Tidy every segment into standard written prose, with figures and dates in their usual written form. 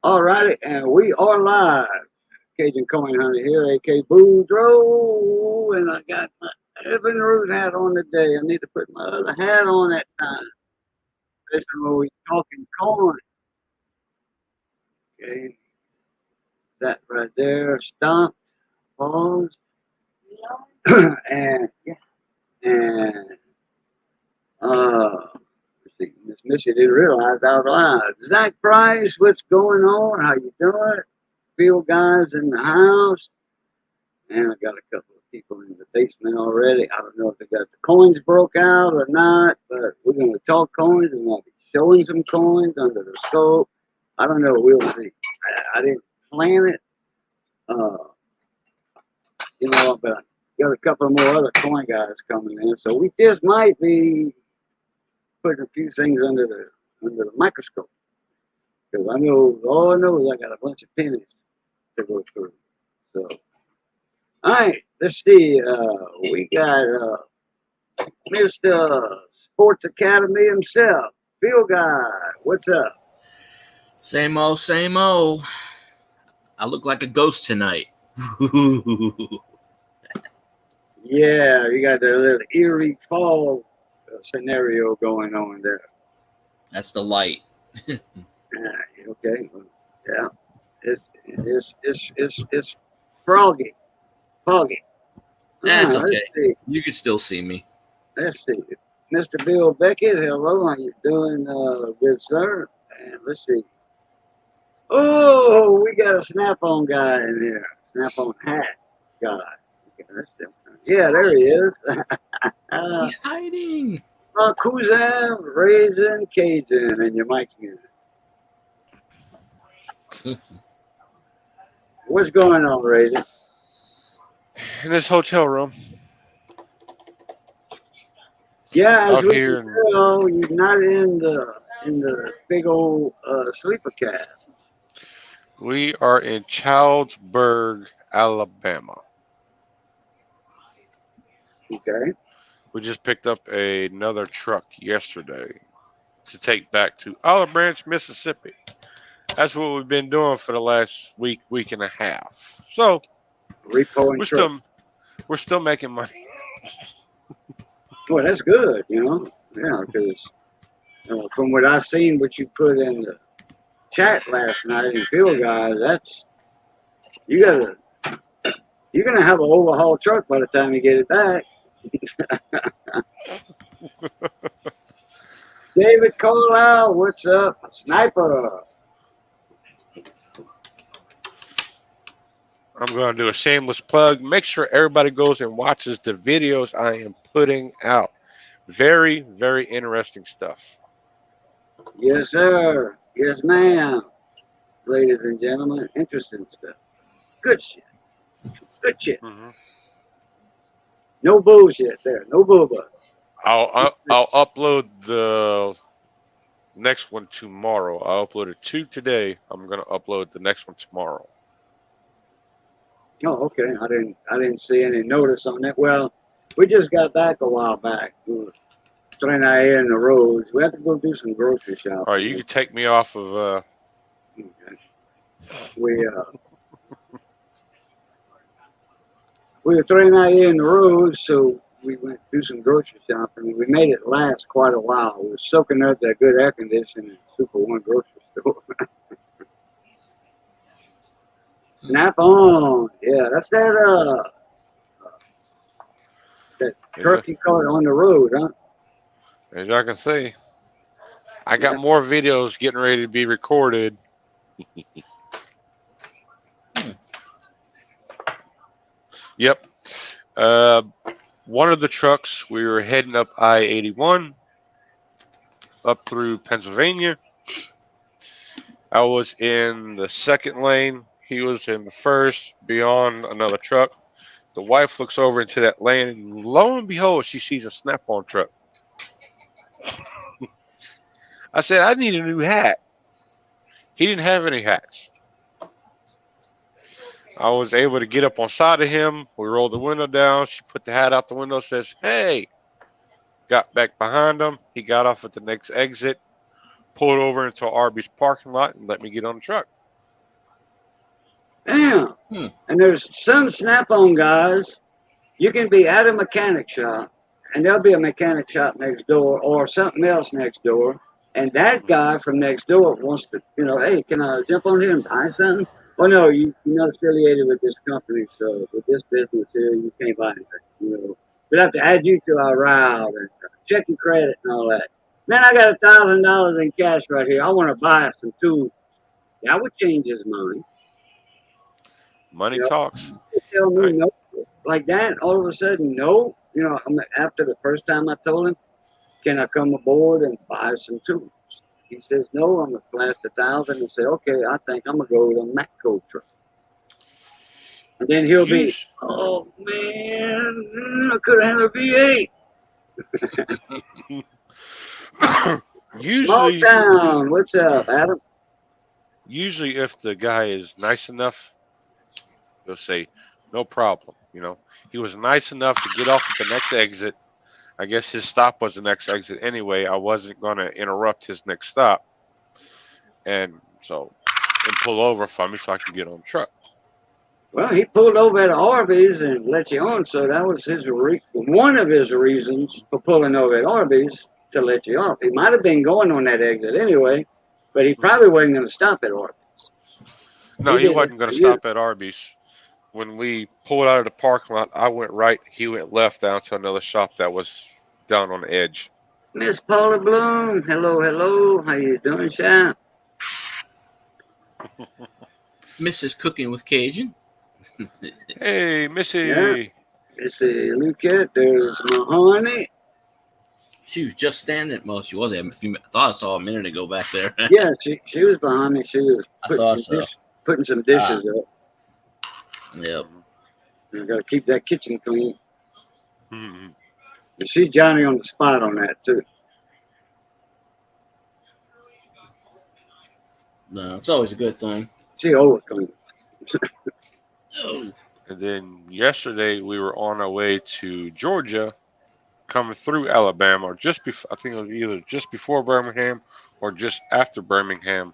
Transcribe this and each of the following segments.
All righty, and we are live. Cajun Coin Hunter here, aka Boudreaux, and I got my Evan Root hat on today. I need to put my other hat on that time. Listen, when we talking coin, okay, that right there, stopped, paused, and yeah, and let's see, Miss Missy didn't realize I was live. Zach Price, what's going on? How you doing? Field guys in the house. And I got a couple of people in the basement already. I don't know if they got the coins broke out or not, but we're going to talk coins and I'll be showing some coins under the scope. I don't know. We'll see. I didn't plan it, uh, but I got a couple of more other coin guys coming in. So we just might be putting a few things under the microscope. Because I know, all I know is I got a bunch of pennies to go through. So, all right, let's see. We got Mr. Sports Academy himself, Field Guy. What's up? Same old, same old. I look like a ghost tonight. Yeah, you got the little eerie fall scenario going on there. That's the light. Okay. Yeah. It's foggy. Foggy. That's Let's okay. see. You can still see me. Let's see. Mr. Bill Beckett, hello. How you doing, good sir? And let's see. Oh, we got a snap-on guy in here. Snap-on hat guy. Yeah, there he is. He's hiding. Cousin, Raisin, Cajun, and your mic's muted. What's going on, Raisin? In this hotel room. Yeah, as Out we here can tell, you're not in the big old sleeper cab. we are in Childsburg, Alabama. Okay. We just picked up another truck yesterday to take back to Olive Branch, Mississippi. That's what we've been doing for the last week and a half. So Repo and we're truck. still we're still making money. Well, that's good, Yeah, because from what I've seen, what you put in the chat last night in Field Guys, that's you gotta you're gonna have an overhaul truck by the time you get it back. David Carlisle, what's up? Sniper. I'm going to do a shameless plug. Make sure everybody goes and watches the videos I am putting out. Very, very interesting stuff. Yes, sir. Yes, ma'am. Ladies and gentlemen, interesting stuff. Good shit. Good shit. Mm-hmm. No bullshit there. No booba. I'll upload the next one tomorrow. I uploaded 2 today. I'm gonna upload the next one tomorrow. Oh, okay. I didn't see any notice on that. Well, we just got back a while back. We were trying out here in the roads. We have to go do some grocery shopping. All right, you can take me off of. Okay. We were trying out here in the roads, so we went to do some grocery shopping. We made it last quite a while. We were soaking up that good air conditioning at Super One grocery store. Snap on. Yeah, that's that truck you caught on the road, huh? As y'all can see, I got more videos getting ready to be recorded. Yep. One of the trucks, we were heading up I-81 up through Pennsylvania. I was in the second lane. He was in the first, beyond another truck. The wife looks over into that lane, and lo and behold, she sees a Snap-on truck. I said, I need a new hat. He didn't have any hats. I was able to get up on side of him. We rolled the window down. She put the hat out the window, says, hey. Got back behind him. He got off at the next exit, pulled over into Arbys parking lot, and let me get on the truck. Damn. Hmm. And there's some Snap-on guys. You can be at a mechanic shop, and there'll be a mechanic shop next door or something else next door. And that guy from next door wants to, hey, can I jump on here and buy something? Well, no, you're not affiliated with this company, so with this business here, you can't buy anything. We'd have to add you to our route and check your credit and all that. Man, I got $1,000 in cash right here. I want to buy some tools. Yeah, I would change his mind. Money You know, talks. he tell I me no like that. All of a sudden, no. After the first time I told him, can I come aboard and buy some tools? He says no. I'm gonna flash the 1,000 and say, okay, I think I'm gonna go with a Matco truck. And then he'll be, use oh man, I could have had a V8. Small usually town. What's up, Adam? usually if the guy is nice enough, they'll say no problem. He was nice enough to get off at the next exit. I guess his stop was the next exit anyway. I wasn't going to interrupt his next stop, and pull over for me so I can get on the truck. Well, he pulled over at Arbys and let you on, so that was one of his reasons for pulling over at Arbys to let you off. He might have been going on that exit anyway, but he probably wasn't going to stop at Arbys. No, he did it wasn't going for to you. stop at Arbys. When we pulled out of the parking lot, I went right. He went left down to another shop that was down on the edge. Miss Paula Bloom, hello, hello. How you doing, Sha? Mrs. Cooking with Cajun. Hey, Missy. Yeah. Missy, look at there's Mahoney. She was just standing. Well, she was. I thought I saw a minute ago back there. Yeah, she was behind me. She was I thought so. putting some dishes up. Yep. You got to keep that kitchen clean. Mm-hmm. And she's Johnny on the spot on that too. No, it's always a good thing. She always clean. Oh. And then yesterday we were on our way to Georgia, coming through Alabama, or just before. I think it was either just before Birmingham or just after Birmingham.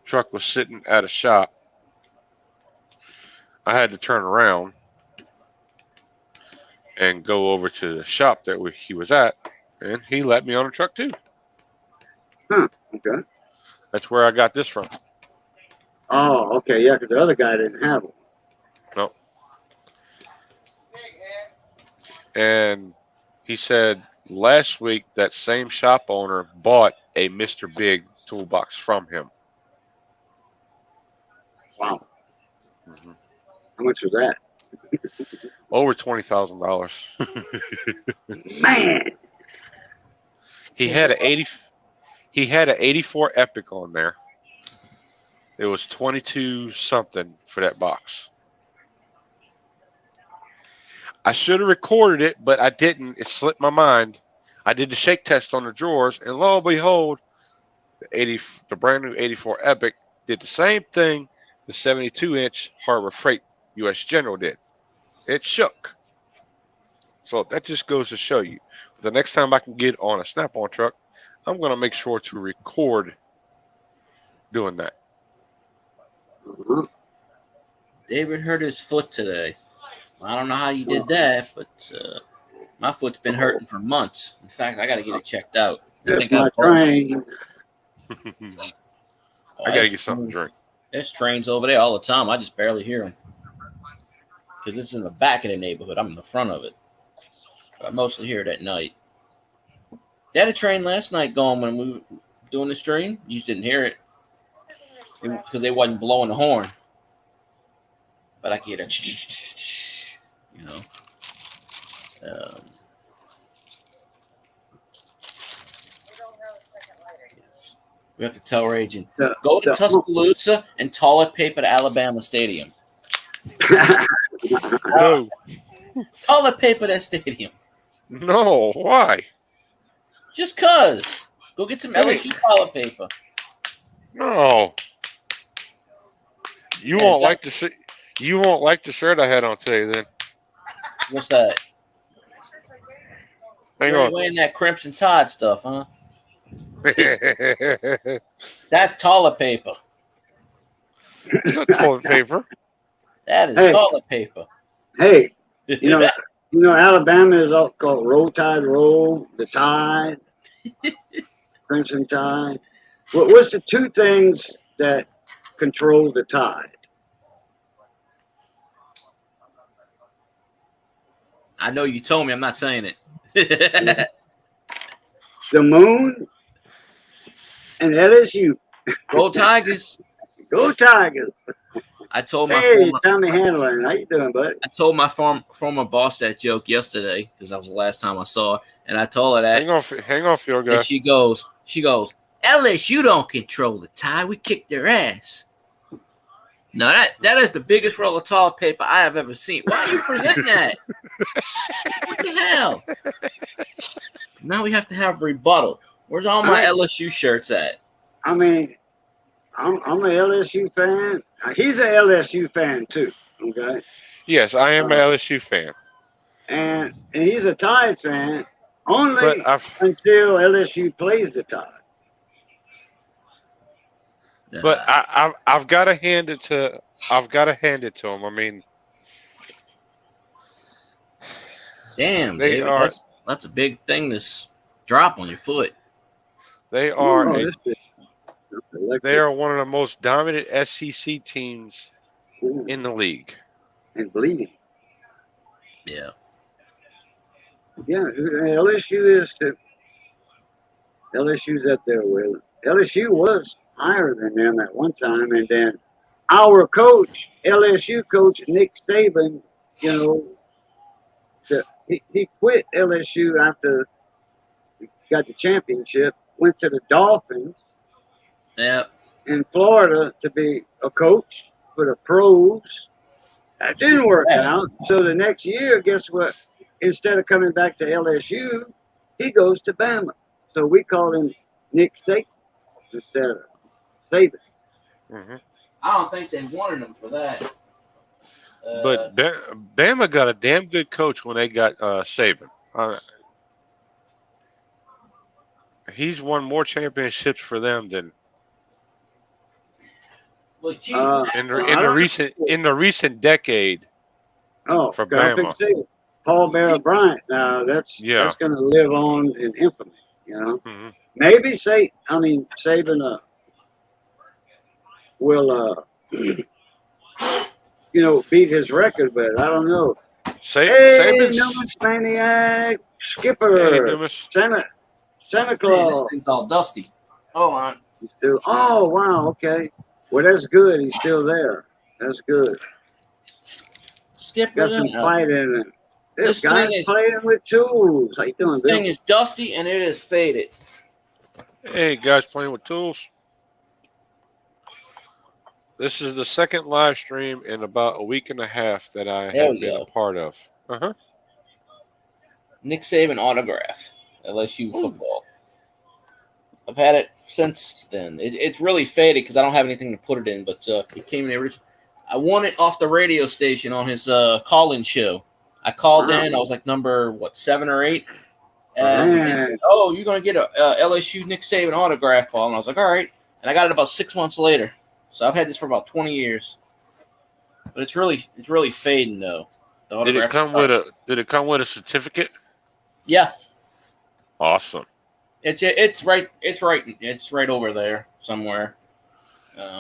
Truck was sitting at a shop. I had to turn around and go over to the shop that he was at, and he let me on the truck too. Huh, okay. That's where I got this from. Oh, okay, yeah, because the other guy didn't have one. No. And he said last week that same shop owner bought a Mr. Big toolbox from him. Wow. Mm-hmm. How much was that? Over $20,000. Man. He had an 84 Epic on there. It was 22 something for that box. I should have recorded it, but I didn't. It slipped my mind. I did the shake test on the drawers, and lo and behold, the brand new 84 Epic did the same thing the 72-inch Harbor Freight U.S. General did. It shook. So that just goes to show you. The next time I can get on a Snap-on truck, I'm going to make sure to record doing that. Mm-hmm. David hurt his foot today. I don't know how you did that, but my foot's been hurting for months. In fact, I got to get it checked out. That's my train. I got to get something to drink. There's trains over there all the time. I just barely hear them. Because it's in the back of the neighborhood. I'm in the front of it. But I mostly hear it at night. They had a train last night going when we were doing the stream. You just didn't hear it. Because they wasn't blowing the horn. But I could hear that. You know. Yes. We have to tell our agent, go to Tuscaloosa and toilet paper to Alabama Stadium. No. Toilet paper that stadium. No, why? Just cause. Go get some LSU toilet paper. No. You won't like the shirt. You won't like the shirt I had on today. Then what's that? Hang You're on. wearing that Crimson Tide stuff, huh? That's toilet paper. It's not toilet paper. That is Hey. toilet paper. Hey, you know, Alabama is all called Roll Tide Roll, the Tide, Crimson Tide. What's the two things that control the tide? I know you told me. I'm not saying it. The moon and LSU. Roll Tigers. Go Tigers! I told my Hey, former Tommy Handler, how you doing, buddy? I told my former boss that joke yesterday because that was the last time I saw her, and I told her that, Hang on, field guy. and she goes, LSU don't control the Tide. We kicked their ass. No, that is the biggest roll of toilet paper I have ever seen. Why are you presenting that? What the hell? Now we have to have rebuttal. Where's all my LSU shirts at? I mean, I'm an LSU fan. He's an LSU fan too. Okay. Yes, I am an LSU fan. And he's a Tide fan only But until LSU plays the Tide. But I've got to hand it to him. I mean, damn, they David, are that's a big thing. This drop on your foot. they are Oh, they are one of the most dominant SEC teams in the league. and bleeding. Yeah. Yeah, LSU is too. LSU's up there with it. LSU was higher than them at one time, and then our coach, LSU coach Nick Saban, he quit LSU after he got the championship, went to the Dolphins Yeah. in Florida to be a coach for the pros. That didn't work out. So the next year, guess what? Instead of coming back to LSU, he goes to Bama. So we call him Nick Saban instead of Saban. Mm-hmm. I don't think they wanted him for that. But Bama got a damn good coach when they got Saban. He's won more championships for them than in the recent decade. Oh, for I Bama. say Paul Bear Bryant. Now that's going to live on in infamy. Mm-hmm. Maybe Saban will beat his record, but I don't know. Saban's Numas Maniac Skipper Santa Claus. This thing's all dusty. Hold on. Oh wow, okay. Well, that's good. He's still there. That's good. Skipper Got some fight in it. This guy's playing with tools. How you doing, This Bill? thing is dusty and it is faded. Hey, guys, playing with tools. This is the second live stream in about a week and a half that I have been a part of. Nick Saban autograph, LSU football. I've had it since then. It's really faded because I don't have anything to put it in, but it came in the original. I won it off the radio station on his call-in show. I called in. I was like number, 7 or 8? And said, you're going to get a LSU Nick Saban autograph ball. And I was like, all right. And I got it about 6 months later. So I've had this for about 20 years. But it's really fading, though. The autograph Did it come with a certificate? Yeah. Awesome. It's right over there somewhere.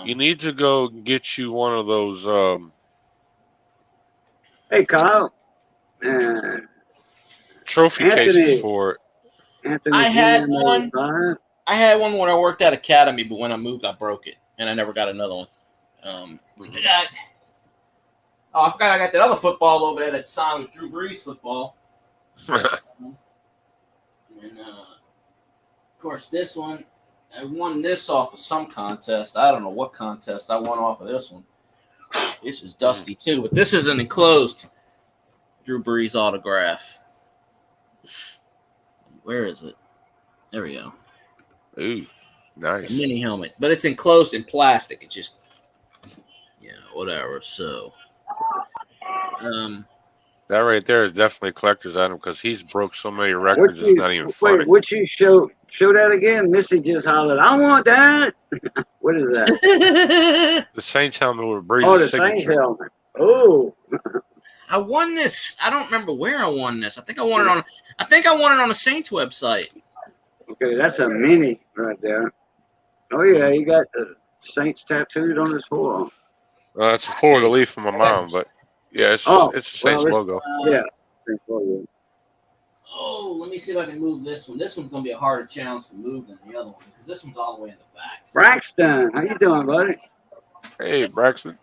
You need to go get you one of those. Hey, Kyle. Trophy cases for it. Anthony, I had one. I had one when I worked at Academy, but when I moved, I broke it, and I never got another one. I forgot I got that other football over there that signed with Drew Brees football. And of course, this one, I won this off of some contest. I don't know what contest I won off of this one. This is dusty too, but this is an enclosed Drew Brees autograph. Where is it? There we go. Ooh, nice. A mini helmet, but it's enclosed in plastic. It's just, whatever. So, that right there is definitely a collector's item because he's broke so many records. It's not even funny. Wait, what you show that again? Missy just hollered, "I want that." What is that? The Saints helmet with Brees' Oh, the signature. Saints helmet. Oh, I won this. I don't remember where I won this. I think I won it on. I think I won it on the Saints website. okay, that's a mini right there. Oh yeah, he got the Saints tattooed on his forearm. It's a Florida leaf from my mom, but yeah, it's Oh, the Saints logo. Yeah. Saints logo. Oh, let me see if I can move this one. This one's gonna be a harder challenge to move than the other one because this one's all the way in the back. Braxton, how you doing, buddy? Hey, Braxton.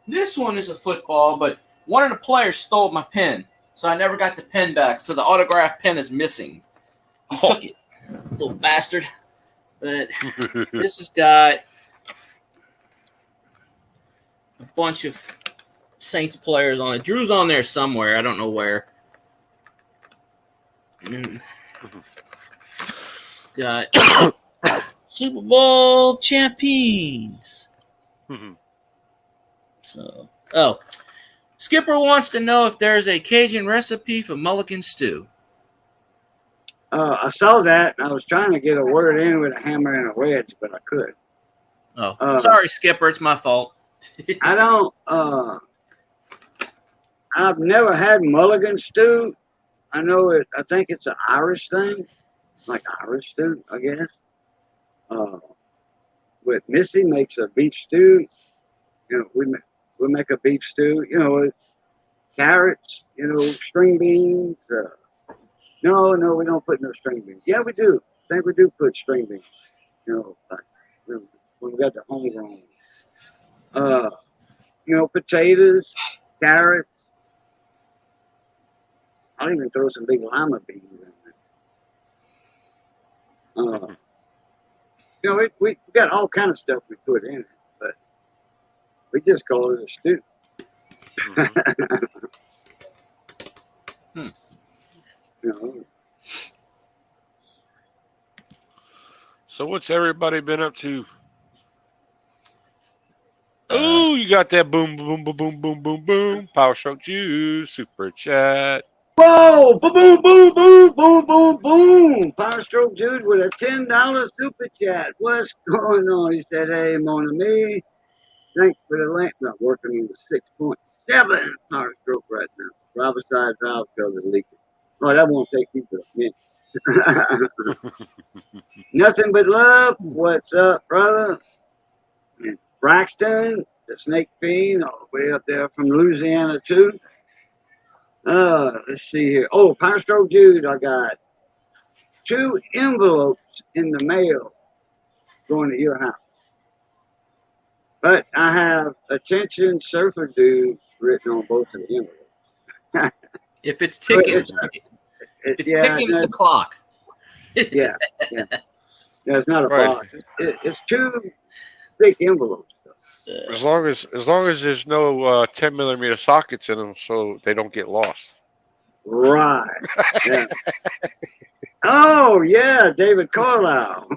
This one is a football, but one of the players stole my pen, so I never got the pen back. So the autograph pen is missing. He took it, little bastard. But this has got a bunch of Saints players on it. Drew's on there somewhere. I don't know where. Got Super Bowl champions. So, Skipper wants to know if there's a Cajun recipe for Mulligan stew. I saw that, and I was trying to get a word in with a hammer and a wedge, but I couldn't. Oh, sorry, Skipper. It's my fault. I don't. I've never had Mulligan stew. I know it. I think it's an Irish thing, like Irish stew, I guess. But Missy makes a beef stew. You know, we make a beef stew. You know, with carrots. You know, string beans. No, we don't put no string beans. Yeah, we do. I think we do put string beans. You know, like when we got the homegrown. You know, potatoes, carrots. I'll even throw some big lima beans in there. You know, we got all kind of stuff we put in it, but we just call it a stew. You know. So what's everybody been up to? Oh, you got that boom, boom, boom, boom, boom, boom, boom. Power Stroke Juice, Super Chat. Whoa! Boom, boom, boom, boom, boom, boom, boom! Power Stroke Jude with a $10 super chat. What's going on? He said, "Hey, mon ami, thanks for the link." Not working in the 6.7 Power Stroke right now. Driver side valve cover leaking. Oh, that won't take you for a minute. Nothing but love. What's up, brother? And Braxton, the snake fiend, all the way up there from Louisiana too. Let's see here. Oh, Power Stroke Jude, I got 2 envelopes in the mail going to your house. But I have "Attention Surfer Dude" written on both of the envelopes. If it's ticking, it's a clock. Yeah. No, it's not a Right. box. It's 2 thick envelopes. As long as there's no 10mm sockets in them, so they don't get lost. Right. Yeah. Oh yeah, David Carlisle.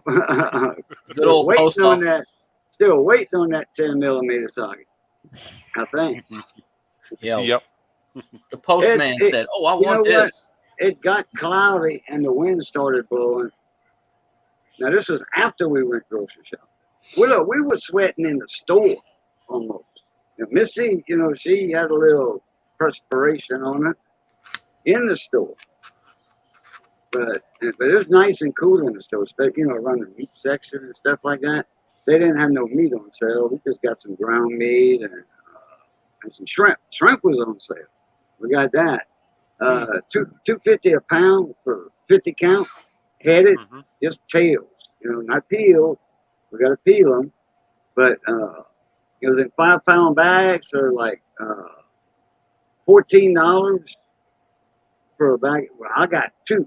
Good old post waiting on office. that. Still waiting on that 10mm socket. I think. Yeah. Yep. The postman said, "Oh, I want this." It got cloudy and the wind started blowing. Now this was after we went grocery shopping. We were sweating in the store almost. And Missy, you know, she had a little perspiration on her in the store. But it was nice and cool in the store, especially, you know, around the meat section and stuff like that. They didn't have no meat on sale. We just got some ground meat and some shrimp. Shrimp was on sale. We got that. $2.50 a pound for 50 count. Headed, just tails. You know, not peeled. We got to peel them. But it was in 5-pound bags, or like $14 for a bag. Well, I got 2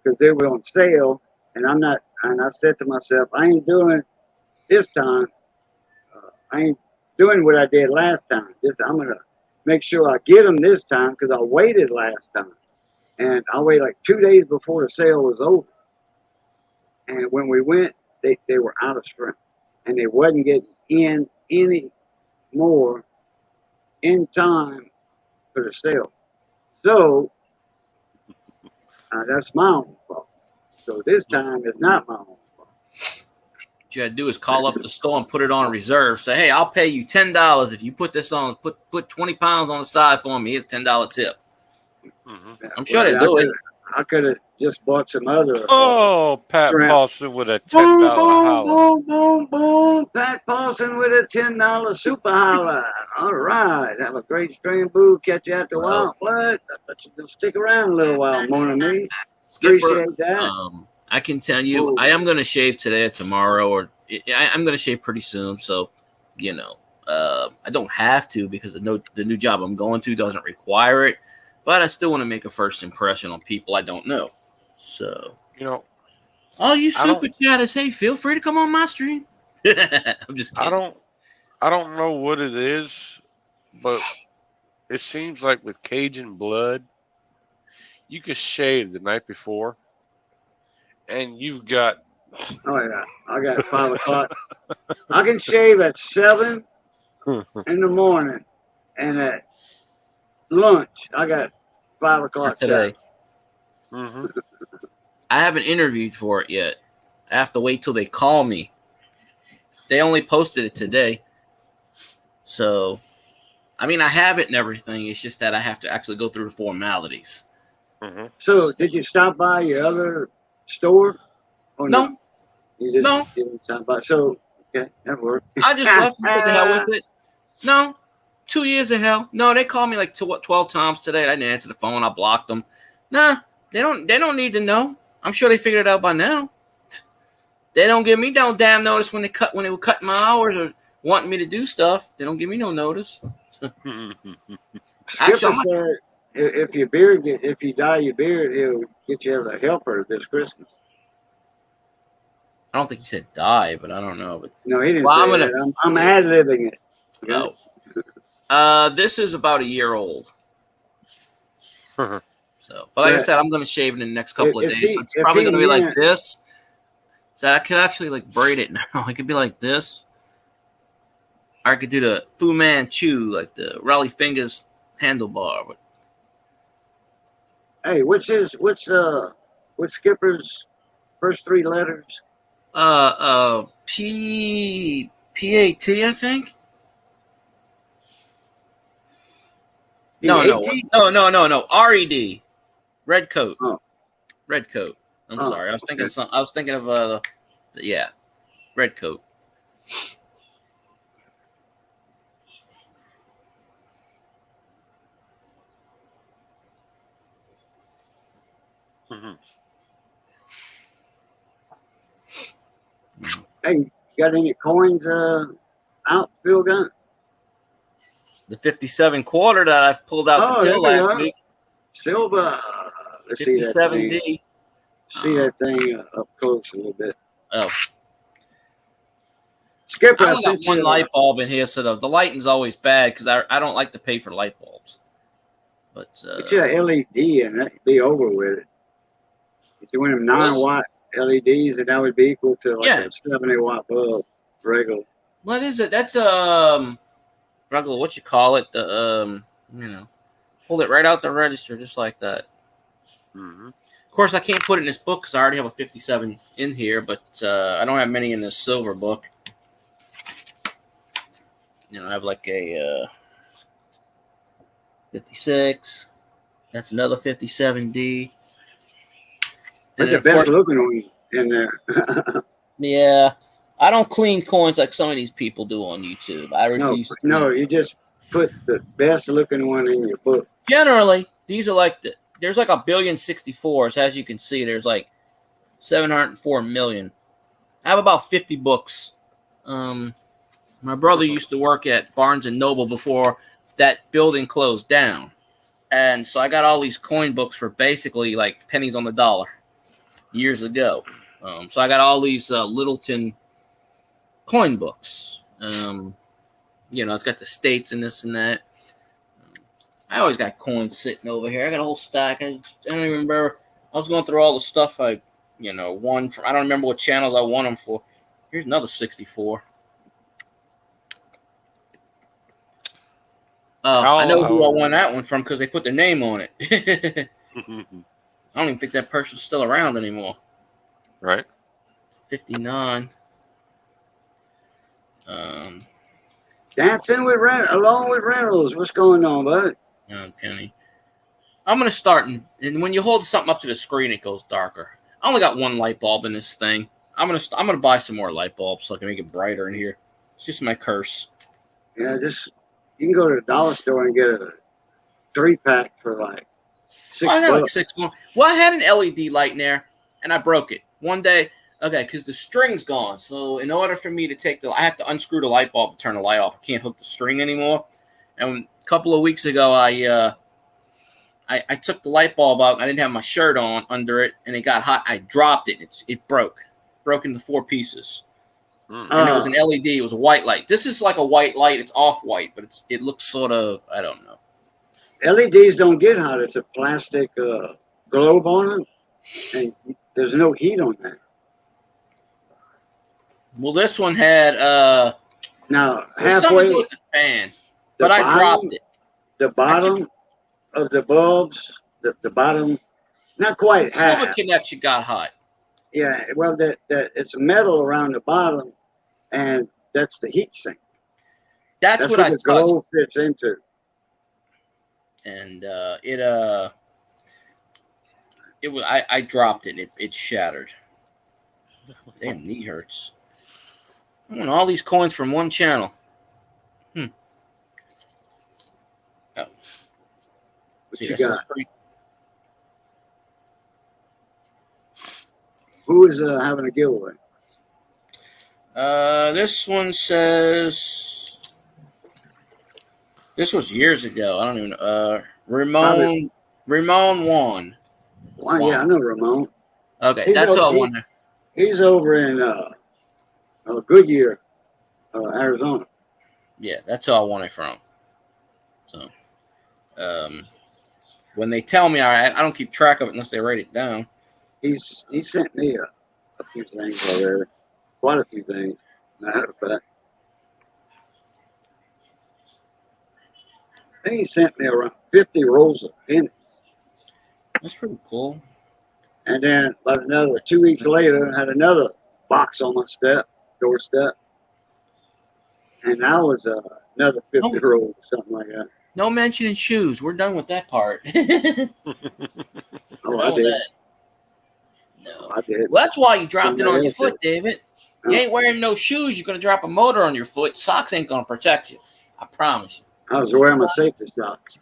because they were on sale, and I said to myself, I ain't doing this time. I ain't doing what I did last time. I'm gonna make sure I get them this time because I waited last time, and I waited like 2 days before the sale was over. And when we went, they were out of shrimp, and they wasn't getting in any more in time for the sale. So that's my own fault. So this time it's not my own fault. you gotta do is call up the store and put it on reserve. Say, hey, I'll pay you $10 if you put this on. Put 20 pounds on the side for me. Here's $10 tip. I'm sure they do it. I could have just bought some other. Oh, Pat shrimp. Paulson with a $10 Boom, boom, holla. boom, boom, boom. Pat Paulson with a $10 super holla. All right. Have a great string, boo. Catch you at the wild blood. I thought you were going to stick around a little while more than me. Skipper, Appreciate that. I can tell you, I am going to shave today or tomorrow, or I'm going to shave pretty soon. So, I don't have to because the new job I'm going to doesn't require it. But I still want to make a first impression on people I don't know. So, all you super chatters, hey, feel free to come on my stream. I'm just kidding. I don't know what it is, but it seems like with Cajun blood, you can shave the night before, and you've got. Oh yeah, I got 5 o'clock. I can shave at 7 in the morning, and at lunch I got 5 o'clock today. Mm-hmm. I haven't interviewed for it yet. I have to wait till they call me. They only posted it today. So, I mean, I have it and everything. It's just that I have to actually go through the formalities. Mm-hmm. So, did you stop by your other store? Or no. You didn't stop by. So, okay, that worked. I just left and put the hell with it. No. 2 years of hell. No, they called me like 12 times today. I didn't answer the phone. I blocked them. Nah, they don't need to know. I'm sure they figured it out by now. They don't give me no damn notice when they were cutting my hours or wanting me to do stuff. They don't give me no notice. Skipper said if you dye your beard, he'll get you as a helper this Christmas. I don't think he said die, but I don't know. But no, he didn't say that. I'm ad-libbing it. Okay? Oh. This is about a year old. So, but like I said, I'm going to shave it in the next couple of days. So it's probably going to be like this. So I could actually like braid it now. I could be like this. Or I could do the Fu Manchu, like the Raleigh Fingers handlebar. But hey, what's Skipper's first 3 letters? P-A-T, I think. No. R-E-D. Red coat. Oh. Red coat. I'm sorry. I was thinking of red coat. Mm-hmm. Hey, got any coins out, Phil Gunn? The 57 quarter that I've pulled out the till last week. Silver. Let's 57D. See that thing up close a little bit. Oh. Skipper, I only got one light bulb in here, so the lighting's always bad because I don't like to pay for light bulbs. But you an LED and that'd be over with it. If you went them 9-watt LEDs, and that would be equal to like a 70-watt bulb, regular. What is it? That's regular. What you call it? The pull it right out the register just like that. Mm-hmm. Of course, I can't put it in this book because I already have a 57 in here, but I don't have many in this silver book. I have like a 56. That's another 57D. That's the best looking one in there. Yeah. I don't clean coins like some of these people do on YouTube. I refuse to. No, you just put the best looking one in your book. Generally, these are like there's like 1,064,000,000. As you can see, there's like 704 million. I have about 50 books. My brother used to work at Barnes and Noble before that building closed down. And so I got all these coin books for basically like pennies on the dollar years ago. So I got all these Littleton coin books. It's got the states and this and that. I always got coins sitting over here. I got a whole stack. I don't even remember. I was going through all the stuff I won from. I don't remember what channels I won them for. Here's another 64. I know who I won that one from because they put their name on it. I don't even think that person's still around anymore. Right. 59. Dancing with along with rentals. What's going on, bud? Penny. I'm gonna start, and when you hold something up to the screen, it goes darker. I only got one light bulb in this thing. I'm gonna buy some more light bulbs so I can make it brighter in here. It's just my curse. Yeah, you can go to the dollar store and get a 3-pack for like $6. I got like 6 more. Well, I had an LED light in there, and I broke it one day. Okay, because the string's gone. So in order for me to I have to unscrew the light bulb to turn the light off. I can't hook the string anymore. And a couple of weeks ago, I took the light bulb out. I didn't have my shirt on under it, and it got hot. I dropped it. It broke into 4 pieces. And it was an LED. It was a white light. This is like a white light. It's off-white, but it looks sort of, I don't know. LEDs don't get hot. It's a plastic globe on them, and there's no heat on that. Well, this one had now something halfway to do with the fan, but I dropped it. The bottom of the bulbs, the bottom, not quite half. Silver connection got hot. Yeah, well, that it's metal around the bottom, and that's the heat sink. That's what I the touched. globe fits into. And it was I dropped it. It shattered. Damn, knee hurts. I want all these coins from one channel. Oh. See, this is free. Who is having a giveaway? This one says this was years ago. I don't even know. Ramon won. Well, yeah, I know Ramon. Okay, that's all I wonder. He's over in Goodyear, Arizona. Yeah, that's all I wanted from. So, when they tell me, all right, I don't keep track of it unless they write it down. He sent me a few things already, quite a few things. Matter of fact, I think he sent me around 50 rolls of pennies. That's pretty cool. And then, about another 2 weeks later, I had another box on my doorstep, and that was another 50 rolls, something like that. No mentioning shoes. We're done with that part. Oh, I did. No, I did. Well, that's why you dropped it on your foot, David. You ain't wearing no shoes. You're gonna drop a motor on your foot. Socks ain't gonna protect you. I promise you. I was wearing my safety socks.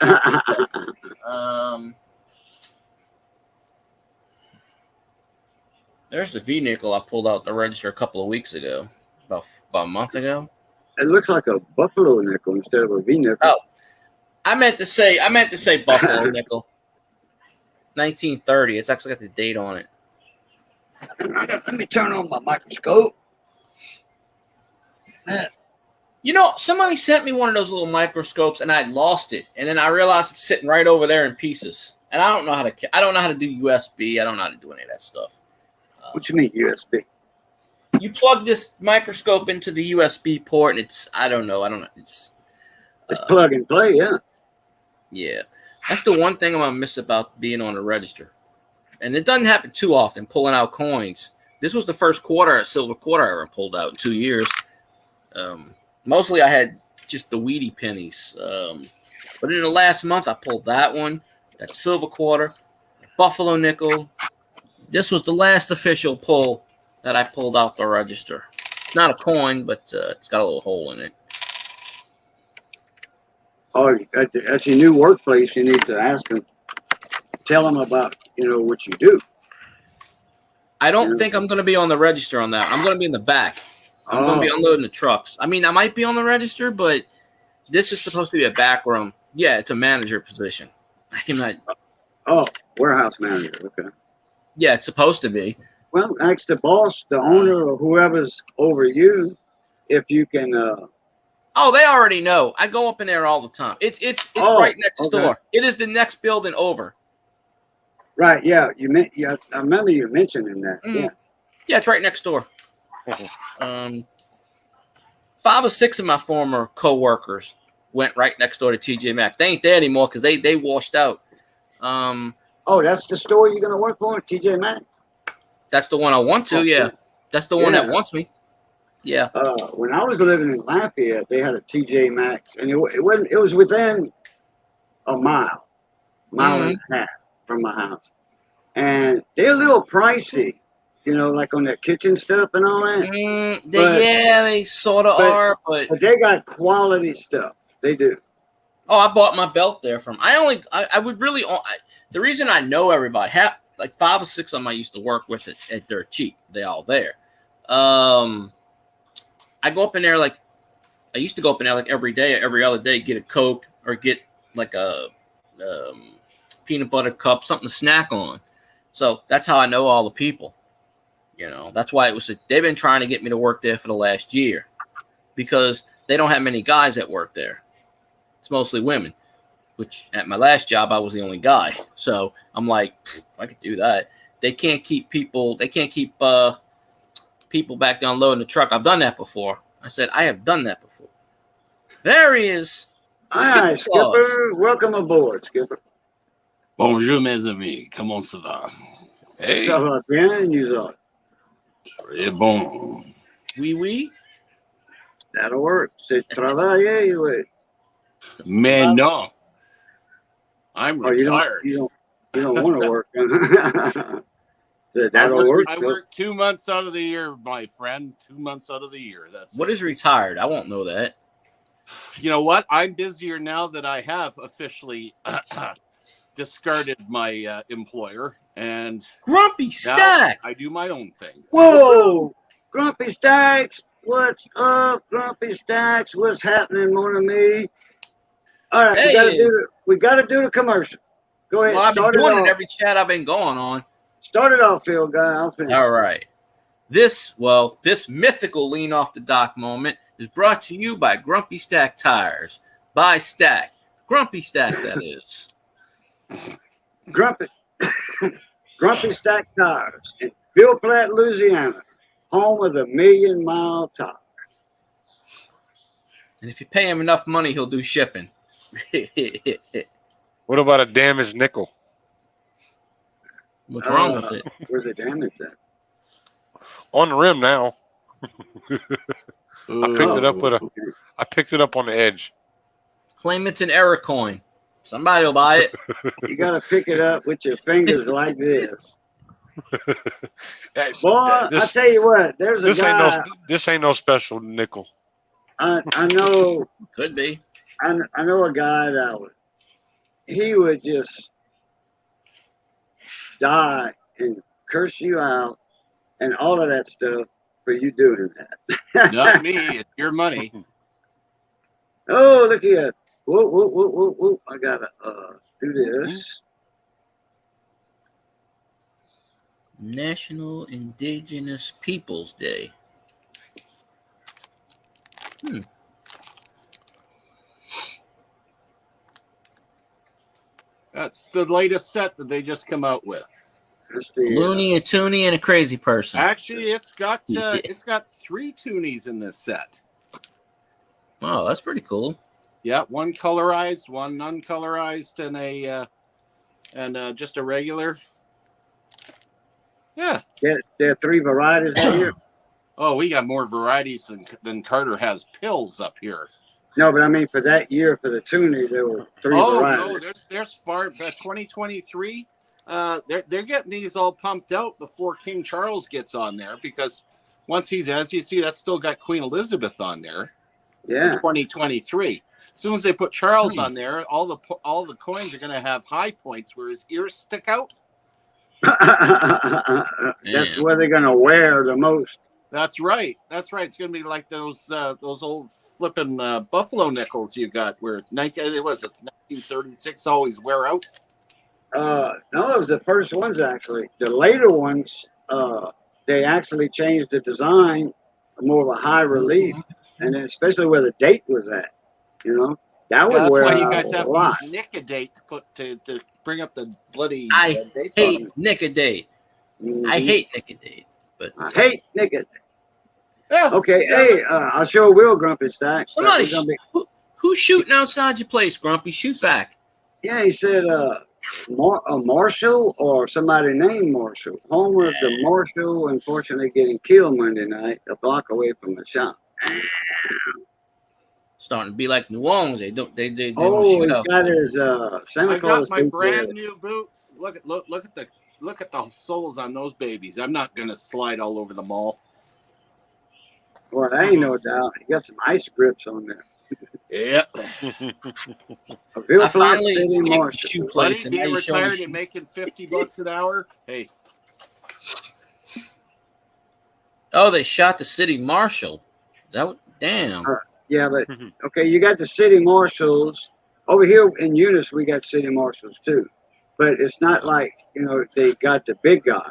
There's the V nickel I pulled out the register a couple of weeks ago, about a month ago. It looks like a buffalo nickel instead of a V nickel. Oh, I meant to say buffalo nickel. 1930. It's actually got the date on it. Let me turn on my microscope. You know, somebody sent me one of those little microscopes, and I lost it. And then I realized it's sitting right over there in pieces. And I don't know how to do USB. I don't know how to do any of that stuff. What you mean USB? You plug this microscope into the USB port, and I don't know. It's plug and play, yeah. Yeah. That's the one thing I'm going to miss about being on the register. And it doesn't happen too often, pulling out coins. This was the first silver quarter I ever pulled out in 2 years. Mostly I had just the weedy pennies. But in the last month, I pulled that one, that silver quarter, buffalo nickel. This was the last official pull that I pulled out the register. Not a coin, but it's got a little hole in it. Oh, at your new workplace, you need to ask them, tell them about, what you do. I don't think I'm going to be on the register on that. I'm going to be in the back. I'm going to be unloading the trucks. I mean, I might be on the register, but this is supposed to be a back room. Yeah, it's a manager position. I'm not. Oh, warehouse manager. Okay. Yeah, it's supposed to be. Well, ask the boss, the owner, or whoever's over you, if you can. Oh, they already know. I go up in there all the time. It's right next door. It is the next building over. Right. Yeah. I remember you mentioning that. Mm. Yeah. Yeah, it's right next door. 5 or 6 of my former co-workers went right next door to TJ Maxx. They ain't there anymore because they washed out. Oh, that's the store you're gonna work for, TJ Maxx? That's the one I want to. Yeah, that's the one that wants me. Yeah. When I was living in Lafayette, they had a TJ Maxx, and it was within a mile and a half from my house, and they're a little pricey, like on their kitchen stuff and all that. They sort of are, but they got quality stuff. They do. Oh, I bought my belt there from. I would really. The reason I know everybody, like 5 or 6 of them I used to work with at Dirt Cheap. They all there. I go up in there like I used to go up in there like every day, every other day, get a Coke or get like a peanut butter cup, something to snack on. So that's how I know all the people. That's why they've been trying to get me to work there for the last year because they don't have many guys that work there. It's mostly women, which at my last job, I was the only guy. So I'm like, I could do that. They can't keep people. They can't keep people back there unloading the truck. I've done that before. I said, I have done that before. There he is. Hi, Skipper. Welcome aboard, Skipper. Bonjour, mes amis. Comment ça va? Hey. Ça va bien, nous autres? Très bon. Oui. That'll work. C'est travailler, oui. Mais non. I'm retired. You don't want to work. That'll work. I work 2 months out of the year, my friend. 2 months out of the year. What is retired? I won't know that. You know what? I'm busier now that I have officially discarded my employer, and Grumpy Stack. I do my own thing. Whoa, Grumpy Stacks, what's up, Grumpy Stacks? What's happening, mon ami? All right, we got to do the commercial. Go ahead. Well, I've been doing it every chat I've been going on. Start it off, Phil guy. I'll finish. All right. This mythical lean off the dock moment is brought to you by Grumpy Stack Tires. By Stack. Grumpy Stack, that is. Grumpy Stack Tires in Bill Platt, Louisiana, home of the $1 million tire. And if you pay him enough money, he'll do shipping. What about a damaged nickel? What's wrong with it? Where's the damage at? On the rim now. I picked it up on the edge. Claim it's an error coin. Somebody will buy it. You got to pick it up with your fingers like this. Boy, I tell you what, there's a guy. This ain't no special nickel. I know. Could be. I know a guy that he would just die and curse you out and all of that stuff for you doing that. Not me. It's your money. Oh, look here. Whoa. I got to do this. National Indigenous Peoples Day. That's the latest set that they just come out with. Looney, a toonie, and a crazy person. Actually, it's got 3 toonies in this set. Oh, that's pretty cool. Yeah, one colorized, one uncolorized, and just a regular. Yeah. There are 3 varieties here. Oh, we got more varieties than Carter has pills up here. No, but I mean for that year for the toonie, there were 3 varieties. No, there's 2023. They're getting these all pumped out before King Charles gets on there because once he's, as you see, that's still got Queen Elizabeth on there. Yeah. 2023. As soon as they put Charles on there, all the coins are going to have high points where his ears stick out. That's where they're going to wear the most. That's right. It's going to be like those old flipping buffalo nickels you got where 1936 always wear out. No, it was the first ones actually. The later ones, they actually changed the design, more of a high relief, and then especially where the date was at. That would wear out. That's why you guys have to use nick a date to bring up the bloody. I hate nick a date. Mm-hmm. I hate nick a date. But I hate nick a date. Yeah. Okay. Hey, I'll show Will Grumpy Stack. Somebody, who's shooting outside your place, Grumpy? Shoot back. Yeah, he said, A marshal or somebody named Marshall. Home of the marshal, unfortunately, getting killed Monday night, a block away from the shop. Starting to be like New Orleans. They don't Oh, shoot he's out got there. his Santa I Claus got my boots brand there. new boots. Look at the soles on those babies. I'm not gonna slide all over the mall. Well, I ain't no doubt. He got some ice grips on there. Yeah. A Bill I Flint finally City escaped the Marshal. shoe Buddy, place, and now being you show me retired shoe. and making $50 an hour. Hey, Oh, they shot the city marshal. That was, damn. Yeah, but okay, you got the city marshals over here in Eunice. We got city marshals too, but it's not like they got the big guy.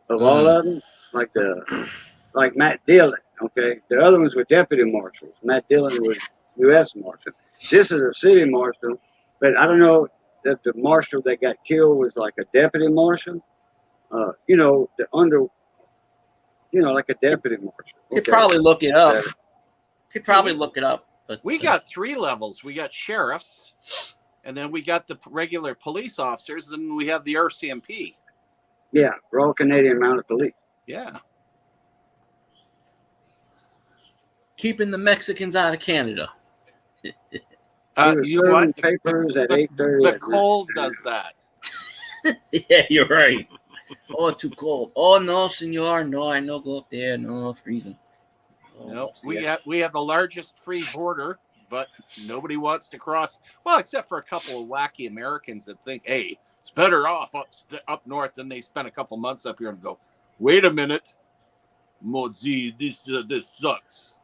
Of all of them, like Matt Dillon. Okay, the other ones were deputy marshals. Matt Dillon was U.S. marshal. This is a city marshal, but I don't know that the marshal that got killed was like a deputy marshal. The under, like a deputy marshal. Could probably look it up. Could probably we- look it up. But we got 3 levels. We got sheriffs, and then we got the regular police officers, and we have the RCMP. Yeah, Royal Canadian Mounted Police. Yeah. keeping the Mexicans out of Canada. He was You serving what? papers at 8:30. The cold does that. Yeah, you're right. Oh, too cold. Oh no, senor. No, I no go up there. No, freezing. Oh, Nope. see, We have the largest free border, but nobody wants to cross. Well, except for a couple of wacky Americans that think, hey, it's better off up north than they spend a couple months up here and go, wait a minute, Mozi, this sucks.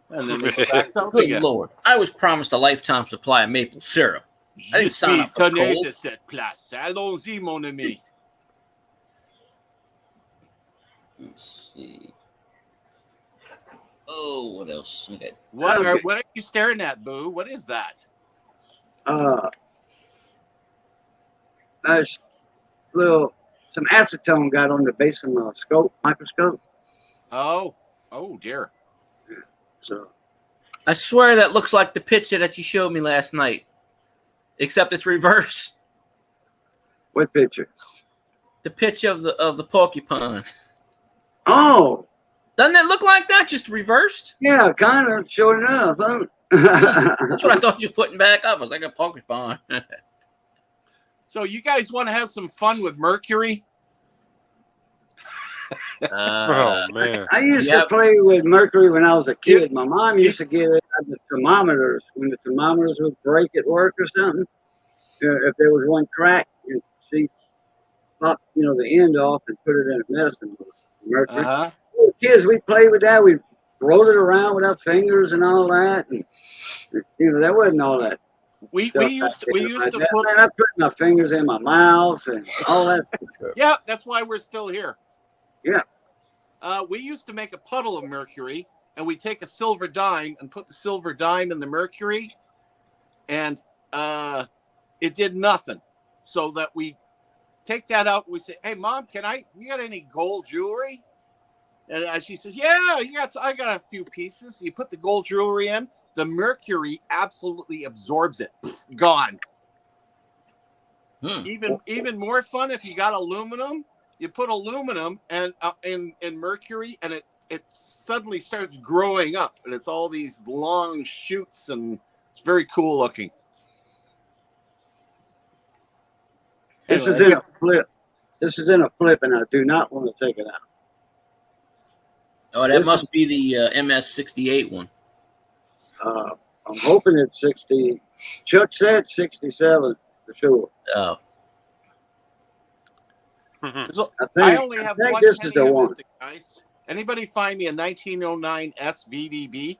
And then they go back south Good again. Lord. I was promised a lifetime supply of maple syrup. I didn't sign up for cold. Cette place. Allons-y, mon ami. Let's see. Oh, what else? Okay. What are you staring at, Boo? What is that? Some acetone got on the base of my microscope. Oh dear. So I swear that looks like the picture that you showed me last night, except it's reverse. what picture? The picture of the porcupine. Oh, Doesn't it look like that, just reversed? yeah, kind of. Sure enough. Huh? That's what I thought you were putting back up. It was like a porcupine. So you guys want to have some fun with Mercury? Oh man. I used to play with Mercury when I was a kid. Yep. My mom used to get it out the thermometers when the thermometers would break at work or something. If there was one crack, she popped the end off and put it in a medicine book. Mercury. Uh-huh. Kids, we played with that. We rolled it around with our fingers and all that, and that wasn't all that. We used to put. I put my fingers in my mouth and all that. Yeah, that's why we're still here. Yeah. We used to make a puddle of mercury, and we take a silver dime and put the silver dime in the mercury, and it did nothing. So that we take that out, and we say, "Hey, Mom, you got any gold jewelry?" And she says, "Yeah, I got a few pieces." You put the gold jewelry in, the mercury absolutely absorbs it. Gone. Even more fun if you got aluminum. You put aluminum and in mercury, and it suddenly starts growing up, and it's all these long shoots, and it's very cool looking. This is in a flip. This is in a flip, and I do not want to take it out. Oh, that must be the MS-68 one. I'm hoping it's 60. Chuck said 67 for sure. Oh. I only have one this penny is the on one. this, guys. Anybody find me a 1909 SVDB?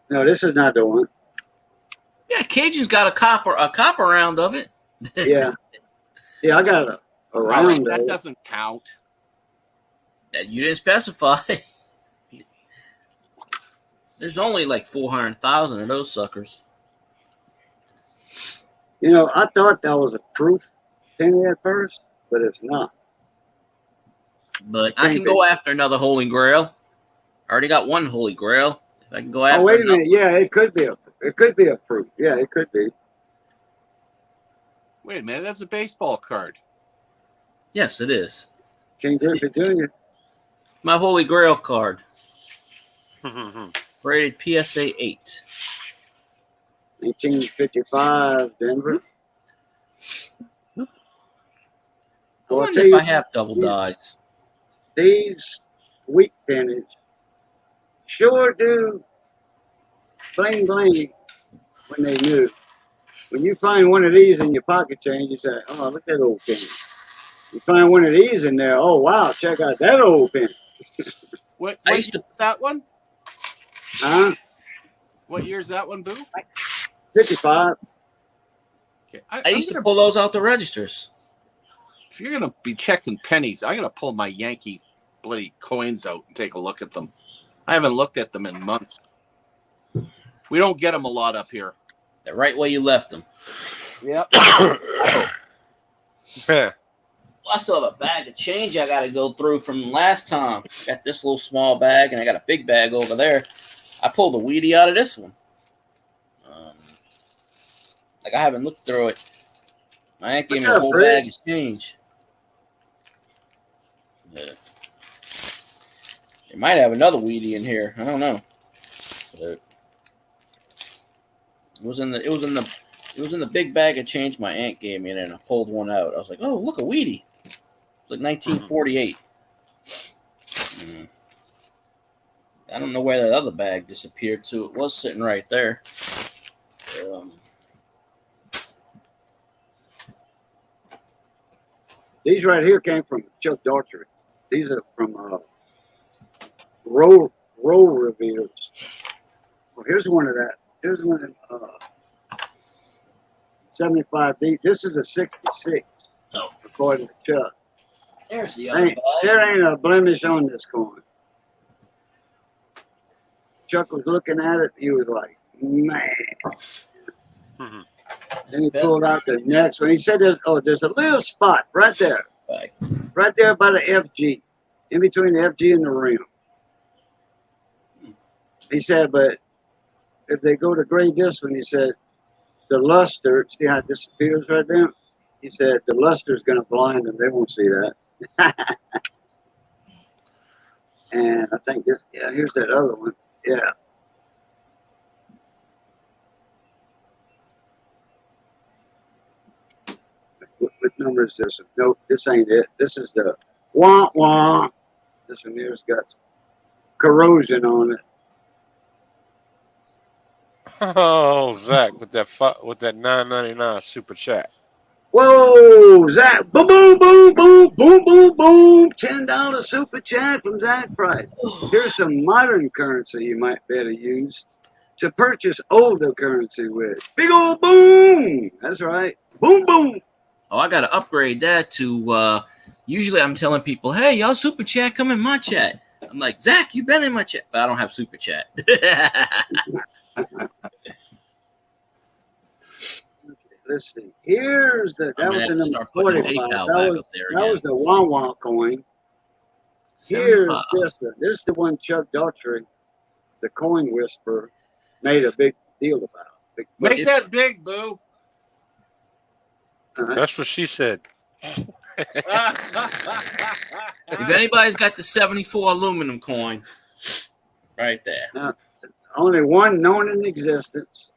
No, this is not the one. Yeah, Cajun's got a copper round of it. Yeah. Yeah, I got a round. That doesn't count. That you didn't specify. There's only like 400,000 of those suckers. I thought that was a proof penny at first, but it's not. But I can go after another Holy Grail. I already got one Holy Grail. If I can go after. Oh, wait a minute. Yeah, it could be a proof. Yeah, it could be. Wait a minute, that's a baseball card. Yes, it is. King Griffey Jr. My Holy Grail card. Rated PSA 8. 1955 Denver. I Well, I'll wonder tell if you, I have double dies. these wheat pennies sure do bling bling when they new. When you find one of these in your pocket change, you say, "Oh, look at that old penny." You find one of these in there, oh wow, check out that old penny. What I year used to- is that one? Huh? What year's that one, Boo? 55. Okay, I used to pull those out the registers. If you're gonna be checking pennies, I'm gonna pull my Yankee bloody coins out and take a look at them. I haven't looked at them in months. We don't get them a lot up here. The right way you left them. Yep. Yeah. Well, I still have a bag of change I got to go through from last time. I got this little small bag, and I got a big bag over there. I pulled a weedy out of this one. Like, I haven't looked through it. My aunt gave me a whole bag of change. Yeah. They might have another weedy in here. I don't know. But it was in the big bag of change my aunt gave me, and then I pulled one out. I was like, "Oh, look, a weedy." It's like 1948. I don't know where that other bag disappeared to. It was sitting right there. These right here came from Chuck Daughtry. These are from roll reveals. Well, here's one of that. Here's one in 75D. This is a 66, according to Chuck. There's the other bag. There ain't a blemish on this coin. Chuck was looking at it. He was like, man. Then he pulled out the next one. He said, there's a little spot right there. Right there by the FG. In between the FG and the rim. He said, but if they go to grade this one, he said, the luster, see how it disappears right there? He said, the luster is going to blind them. They won't see that. And I think this, yeah, here's that other one. Yeah. What number is this? Nope, this ain't it. This is the wah wah. This one here's got corrosion on it. Oh, Zach, with that $9.99 super chat. Whoa, Zach! Boom, boom, boom, boom, boom, boom, boom. $10 super chat from Zach Price. Here's some modern currency you might better use to purchase older currency with. Big old boom! That's right. Boom, boom. Oh, I got to upgrade that to. Usually, I'm telling people, "Hey, y'all, super chat, come in my chat." I'm like, Zach, you been in my chat, but I don't have super chat. Let's see. Here's the. That was the number 45. That was the wah wah coin. 75. Here's this one. This is the one Chuck Daughtry, the coin whisperer, made a big deal about. Make that big, Boo. That's what she said. If anybody's got the 74 aluminum coin, right there. Only one known in existence.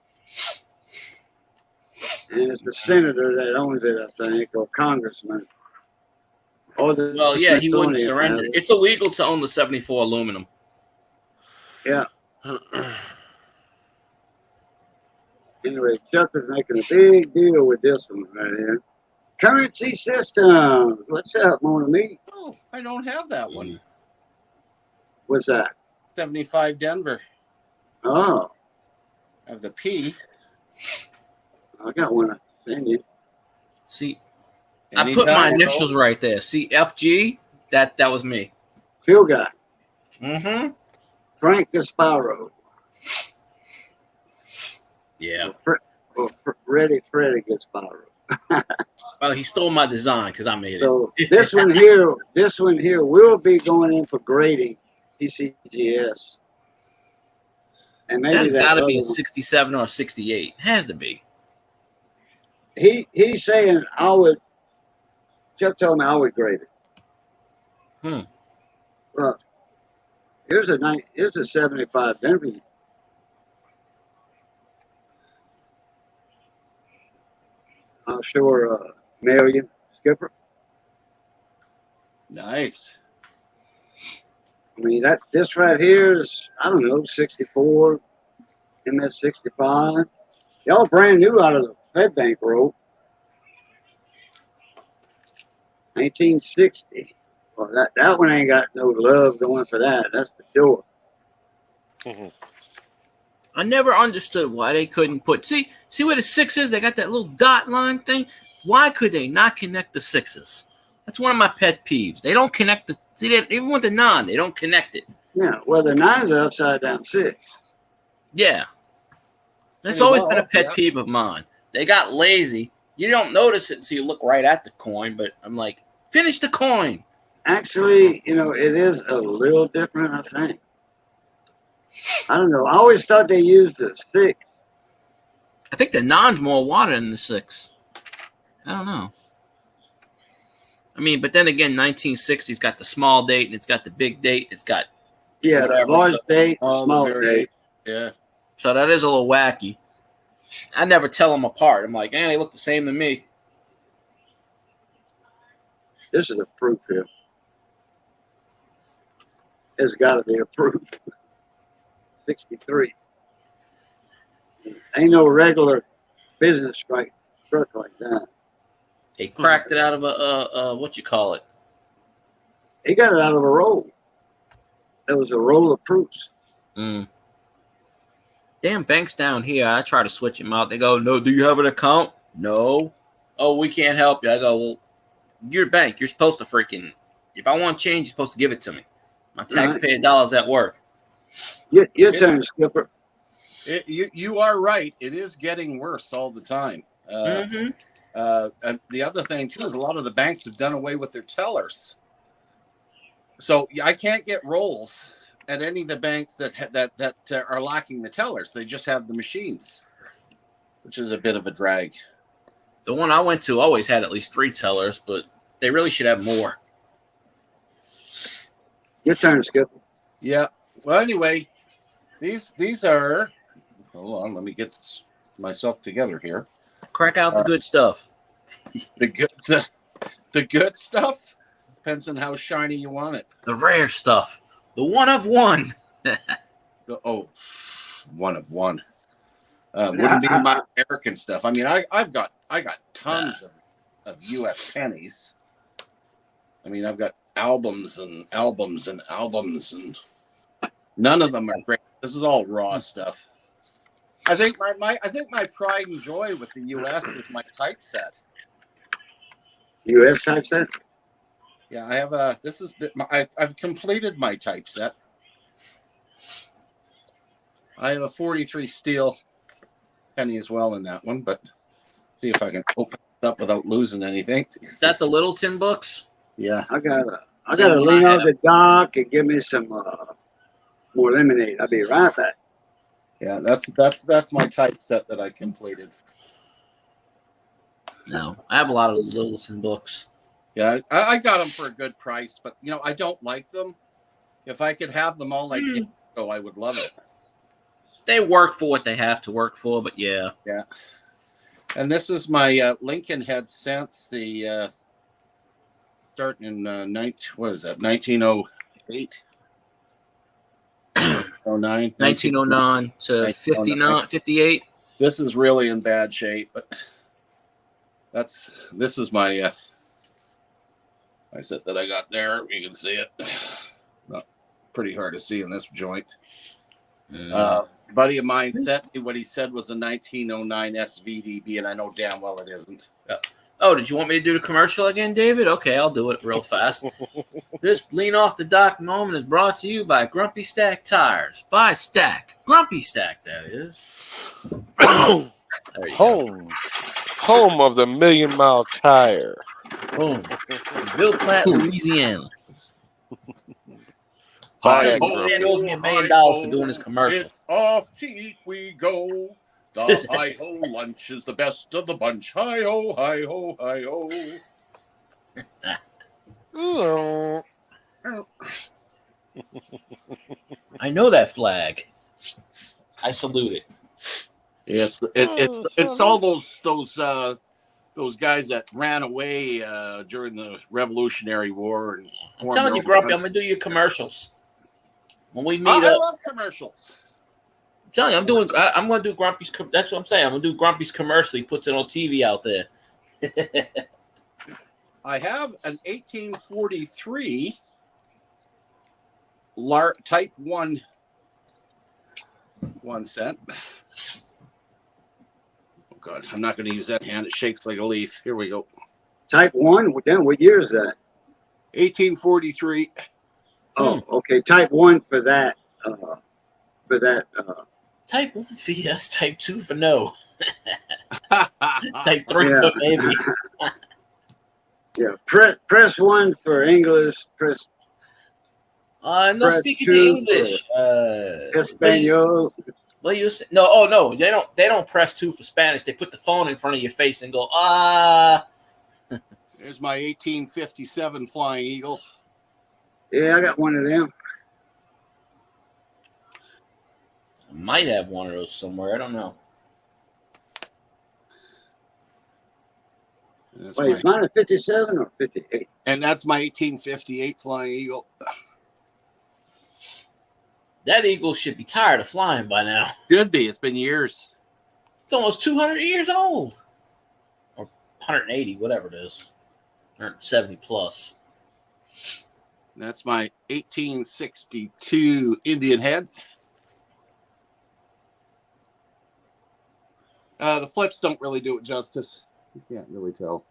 And it's the senator that owns it, I think, or congressman. Well, yeah, he wouldn't surrender. It's illegal to own the 74 aluminum. Yeah. Anyway, Chuck is making a big deal with this one right here. Currency systems. What's up, Mona Me? Oh, I don't have that one. What's that? 75 Denver. Oh. I have the P. I got one I send you. See, I put my initials right there. See, FG, that was me. Phil guy. Mm-hmm. Frank Gasparo. Yeah. Freddie Gasparo. Well, he stole my design because I made it. So this one here will be going in for grading PCGS. And maybe That's got to be a one. 67 or a 68. Has to be. he's saying I would. Chuck told me I would grade it. Well, here's a 75 Denver. Offshore million skipper. Nice. I mean this right here is I don't know 64, MS 65. Y'all brand new out of the Fed Bank rope. 1960. Well, that one ain't got no love going for that. That's for sure. I never understood why they couldn't put see where the 6 is. They got that little dot line thing. Why could they not connect the 6s? That's one of my pet peeves. They don't connect the even with the 9, they don't connect it. Yeah, well the 9's are upside down 6. Yeah, that's always been a pet peeve of mine. They got lazy. You don't notice it until you look right at the coin. But I'm like, finish the coin. Actually, it is a little different. I think. I don't know. I always thought they used the 6. I think the 9's more water than the 6. I don't know. I mean, but then again, 1960's got the small date and it's got the big date. It's got large date, small date. Yeah. So that is a little wacky. I never tell them apart. I'm like, they look the same to me. This is a proof here. It's got to be a proof. 63. Ain't no regular business truck like that. They cracked it out of a what you call it? He got it out of a roll. There was a roll of proofs. Damn banks down here. I try to switch them out. They go, no, do you have an account? No. Oh, we can't help you. I go, well, you're a bank. You're supposed to freaking, if I want change, you're supposed to give it to me. My taxpayer dollars at work. Your turn, Skipper. You are right. It is getting worse all the time. And the other thing, too, is a lot of the banks have done away with their tellers. So I can't get rolls at any of the banks that are lacking the tellers. They just have the machines, which is a bit of a drag. The one I went to always had at least 3 tellers, but they really should have more. Your turn, Skipper. Yeah. Well, anyway, these are. Hold on, let me get myself together here. Crack out the good stuff. The good stuff depends on how shiny you want it. The rare stuff. The one of one. One of one. Wouldn't be my American stuff. I mean, I got tons of U.S. pennies. I mean, I've got albums and albums and albums, and none of them are great. This is all raw stuff. I think my pride and joy with the U.S. is my typeset. U.S. typeset? Yeah, I have I've completed my typeset. I have a 43 steel penny as well in that one, but see if I can open it up without losing anything. Is that the Littleton books? Yeah. I gotta lean on the dock and give me some more lemonade. I'll be right back. Yeah, that's my typeset that I completed. No, I have a lot of Littleton books. Yeah, I got them for a good price, but I don't like them. If I could have them all like I would love it. They work for what they have to work for, but yeah. Yeah. And this is my Lincoln had since the starting in 1908. 1909 to 59, 58. This is really in bad shape, but this is my set that I got there. You can see it. Not pretty hard to see in this joint. Buddy of mine sent me what he said was a 1909 SVDB, and I know damn well it isn't. Oh, did you want me to do the commercial again, David? Okay, I'll do it real fast. This Lean Off the Dock moment is brought to you by Grumpy Stack Tires. Buy Stack. Grumpy Stack, that is. Home of the Million Mile Tire. Boom. Bill Platt, Louisiana. He owes me $1 million for doing this commercial. It's off cheap we go. The hi-ho lunch is the best of the bunch. Hi-ho, hi-ho, hi-ho. I know that flag. I salute it. Yes, it's all those guys that ran away during the Revolutionary War and I'm formed telling their you, own Grumpy, country. I'm gonna do your commercials when we meet I up. love commercials. I'm telling you, I'm gonna do Grumpy's. That's what I'm saying. I'm gonna do Grumpy's commercial. He puts it on TV out there. I have an 1843 type 1 cent. Oh God, I'm not going to use that hand. It shakes like a leaf. Here we go. Type 1? Then what year is that? 1843. Oh, okay. Type 1 for that. Type 1 for yes, type 2 for no. Type 3 Yeah. for maybe. Yeah. Press 1 for English. I'm not Press speaking the 2 English. for Espanol. Well, you say, no. Oh no, they don't press 2 for Spanish. They put the phone in front of your face and go There's my 1857 Flying Eagle. Yeah, I got one of them. I might have one of those somewhere. I don't know. Wait, is mine a 57 or 58? And that's my 1858 Flying Eagle. That eagle should be tired of flying by now. Should be. It's been years. It's almost 200 years old. Or 180, whatever it is. 170 plus. That's my 1862 Indian head. The flips don't really do it justice. You can't really tell.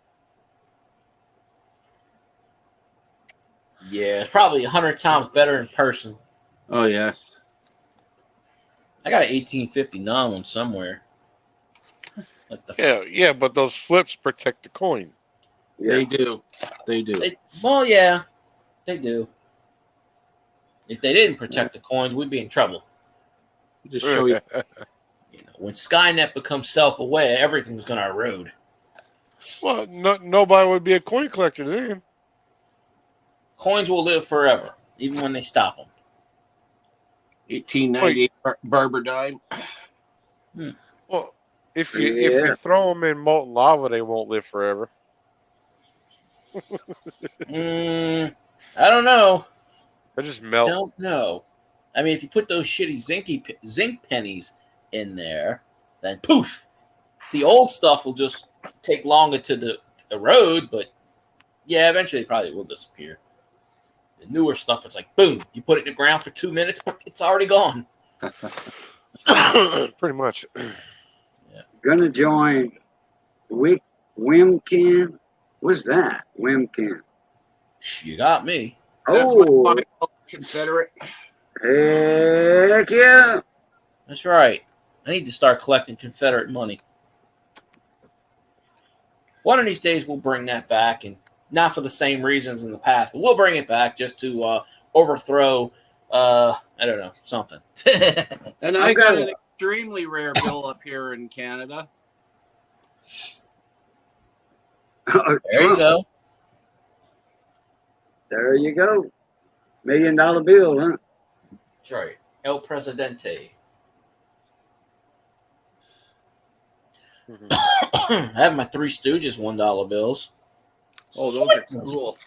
Yeah, it's probably 100 times better in person. Oh, yeah. I got an 1859 one somewhere. Like Yeah, but those flips protect the coin. Yeah. They do. Well, yeah, they do. If they didn't protect the coins, we'd be in trouble. Just show you. When Skynet becomes self-aware, everything's going to erode. Well, nobody would be a coin collector then. Coins will live forever, even when they stop them. 1898 Barber dime. Well, if you throw them in molten lava, they won't live forever. I don't know. They just melt. Don't know. I mean, if you put those shitty zinc pennies in there, then poof, the old stuff will just take longer to erode, but yeah, eventually it probably will disappear. The newer stuff, it's like boom, you put it in the ground for 2 minutes, it's already gone. Pretty much. Yeah. Gonna join Wimkin. What's that? Wimkin. You got me. That's Oh, my Confederate. heck yeah. That's right. I need to start collecting Confederate money. One of these days we'll bring that back, and not for the same reasons in the past, but we'll bring it back just to overthrow, I don't know, something. And I got an extremely rare bill up here in Canada. There you go. There you go. $1 million bill, huh? That's right. El Presidente. I have my Three Stooges $1 bills. Oh, those are cool.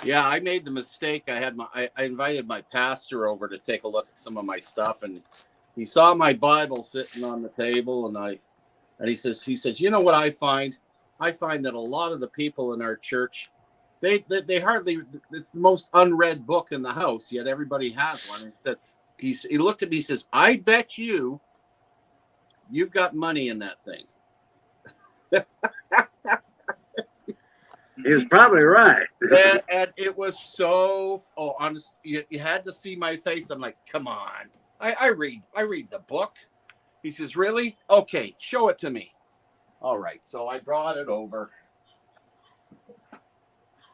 Yeah, I made the mistake. I invited my pastor over to take a look at some of my stuff, and he saw my Bible sitting on the table, and he says, you know what I find? I find that a lot of the people in our church, they hardly, it's the most unread book in the house, yet everybody has one. Instead, he looked at me, he says, I bet you've got money in that thing. He was probably right. and it was so, honest, you had to see my face. I'm like, come on. I read the book. He says, really? Okay, show it to me. All right, so I brought it over.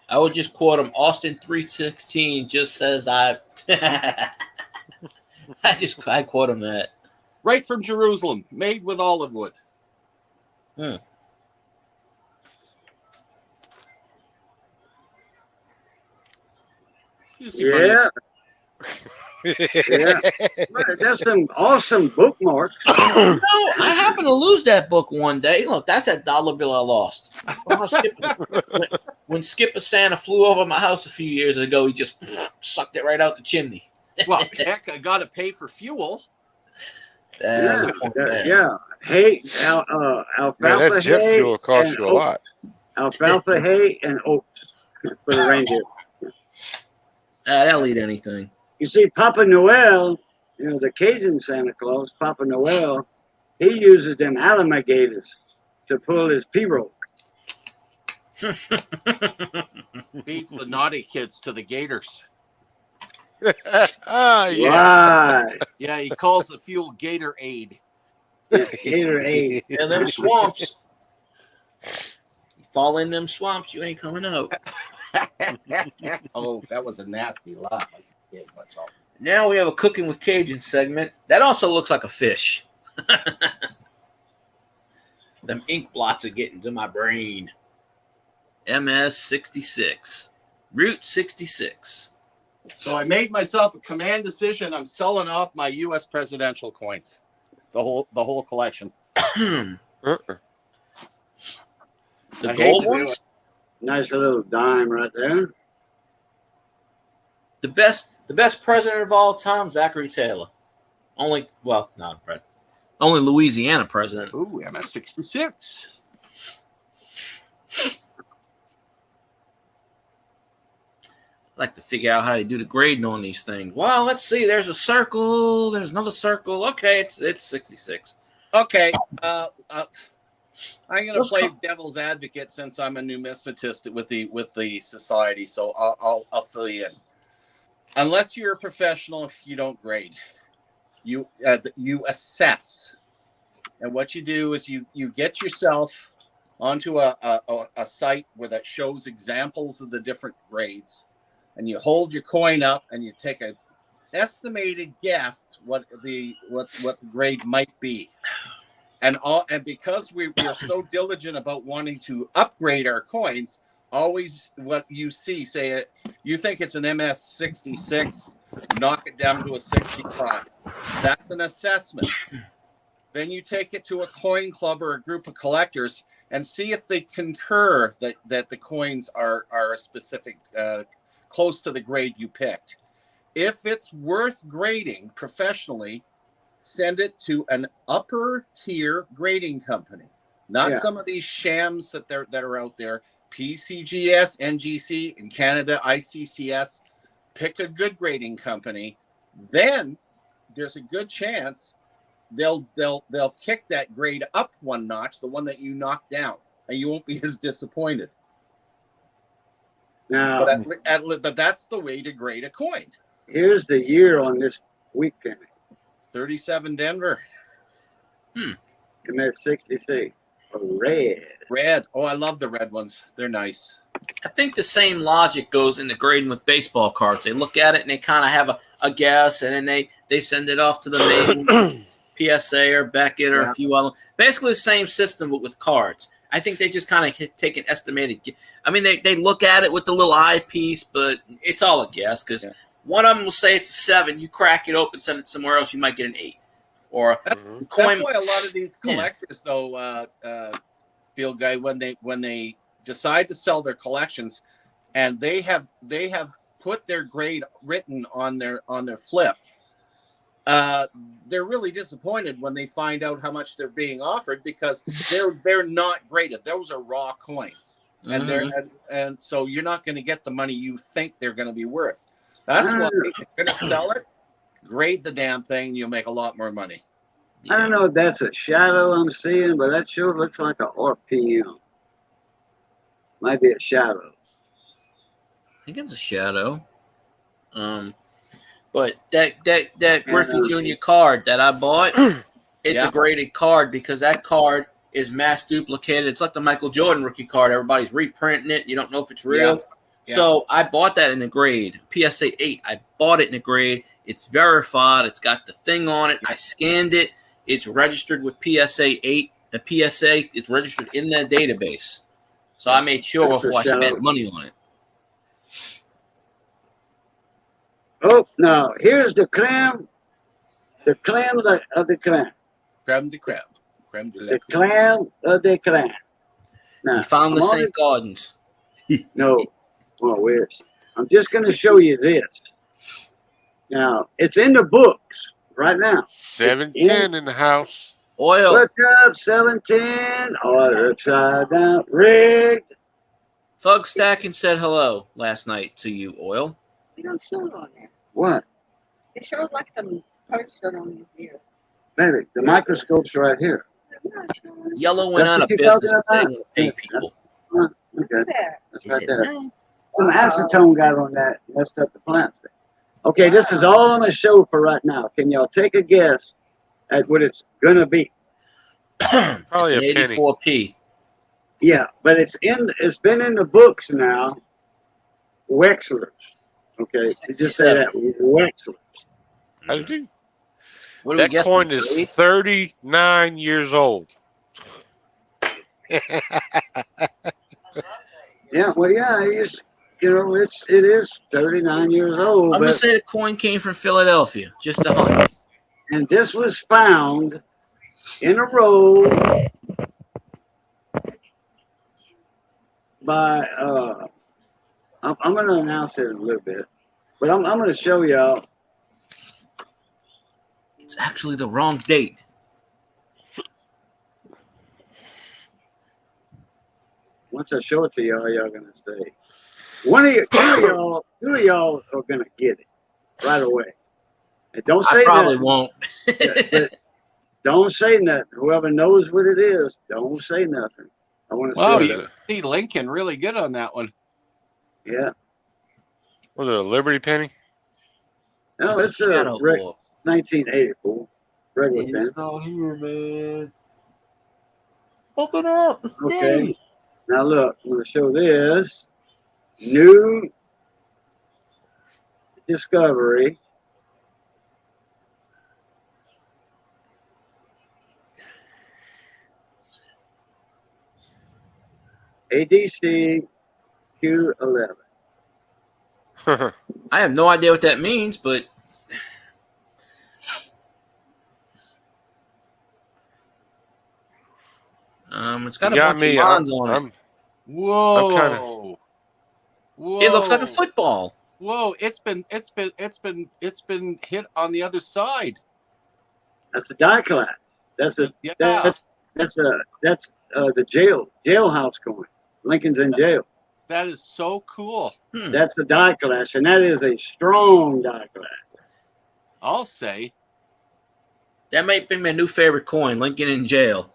I would just quote him. Austin 3:16 just says I quote him that. Right from Jerusalem, made with olive wood. Hmm. You see money. Yeah, yeah. That's some awesome bookmarks. No, I happened to lose that book one day. Look, that's that dollar bill I lost. When Skipper Santa flew over my house a few years ago, he just sucked it right out the chimney. Well, heck, I got to pay for fuel. Yeah, Yeah. yeah. Hay, Man, alfalfa that jet hay, fuel costs and you a lot. alfalfa hay and oats for the reindeer. They'll eat anything. You see, Papa Noel, the Cajun Santa Claus, Papa Noel, he uses them alligators to pull his P-roll. Beats the naughty kids to the gators. Ah, yeah. Right. Yeah, he calls the fuel Gator Aid. Gatorade. And them swamps. You fall in them swamps, you ain't coming out. Oh, that was a nasty laugh. Now we have a cooking with Cajun segment. That also looks like a fish. Them ink blots are getting to my brain. MS-66. Route 66. So I made myself a command decision. I'm selling off my U.S. presidential coins, the whole collection. The I hate gold to do ones? it. Nice little dime right there. The best president of all time, Zachary Taylor. Only Louisiana president. Ooh, MS-66. I like to figure out how to do the grading on these things. Well, let's see. There's a circle. There's another circle. Okay, it's 66. Okay. I'm going to play devil's advocate since I'm a numismatist with the society. So I'll fill you in. Unless you're a professional, you don't grade. You assess, and what you do is you get yourself onto a site where that shows examples of the different grades, and you hold your coin up and you take an estimated guess what the grade might be, and because we're so diligent about wanting to upgrade our coins. Always what you see, say it. You think it's an MS-66, knock it down to a 65. That's an assessment. Then you take it to a coin club or a group of collectors and see if they concur that the coins are a specific, close to the grade you picked. If it's worth grading professionally, send it to an upper tier grading company, not some of these shams that are out there. PCGS, NGC, in Canada, ICCS, pick a good grading company. Then there's a good chance they'll kick that grade up one notch, the one that you knocked down, and you won't be as disappointed. Now, but that's the way to grade a coin. here's the year on this weekend. 37 Denver. MS-66. Red. Oh, I love the red ones. They're nice. I think the same logic goes into grading with baseball cards. They look at it and they kind of have a guess, and then they send it off to the main PSA or Beckett or a few other. Basically the same system, but with cards. I think they just kind of take an estimated. I mean, they look at it with the little eyepiece, but it's all a guess because one of them will say it's a 7. You crack it open, send it somewhere else, you might get an 8. Or that's why a lot of these collectors, though, Field Guy, when they decide to sell their collections, and they have put their grade written on their flip, they're really disappointed when they find out how much they're being offered because they're not graded. Those are raw coins, and so you're not going to get the money you think they're going to be worth. That's why if you're going to sell it, grade the damn thing. You'll make a lot more money. I don't know if that's a shadow I'm seeing, but that sure looks like an RPM. Might be a shadow. I think it's a shadow. But that Griffey Jr. card that I bought, it's a graded card because that card is mass duplicated. It's like the Michael Jordan rookie card. Everybody's reprinting it. You don't know if it's real. Yeah. So I bought that in a grade, PSA 8. I bought it in a grade. It's verified. It's got the thing on it. I scanned it. It's registered with PSA 8. The PSA is registered in that database. So I made sure That's a before I shout spent out. money on it. Oh, now here's the creme of the creme. Creme de creme. Creme de la The creme. creme of the creme. Now, You found I'm the only, St. Gardens. no, well, wish. I'm just going to show you this. Now, it's in the books right now. 710 in the house. Oil. What's up, 710? Or upside down, rigged. Thug Stacking said hello last night to you, Oil. You don't show it on there. What? It shows like some person on your ear. Baby, the microscope's right here. You're not showing it. Yellow went That's out what of you're business talking because they about? didn't pay Yes, people. Okay, There. that's He right said, there. no. Some acetone got on that, messed up the plastic. Okay, this is all I'm going to show for right now. Can y'all take a guess at what it's going to be? It's Probably an a penny. 84p. Yeah, but it's been in the books now. Wexlers. Okay, you just say that. Wexlers. How did you? What are we That guessing? coin is 39 years old. Yeah, well, yeah, it is 39 years old, I'm gonna but say the coin came from Philadelphia. Just a hunch. and this was found in a roll by I'm going to announce it in a little bit, but I'm going to show y'all. It's actually the wrong date. Once I show it to y'all going to say two of y'all are going to get it right away. And don't I say probably nothing. won't. But don't say nothing. Whoever knows what it is, don't say nothing. I want to Wow, see is it. it? See Lincoln really good on that one. Yeah. Was it a Liberty penny? No, it's a shadow orb. 1984 regular pen. It's not here, man. Open up the stage. Okay. Now look, I'm going to show this new discovery. ADC Q11. I have no idea what that means, but it's got You a got bunch me. of lines on it. I'm Whoa. kinda- Whoa. It looks like a football. Whoa, it's been hit on the other side. That's a die class. That's a Yeah. that's the jailhouse coin. Lincoln's in jail. That is so cool. That's the die class, and that is a strong die class. I'll say. That might be my new favorite coin, Lincoln in jail.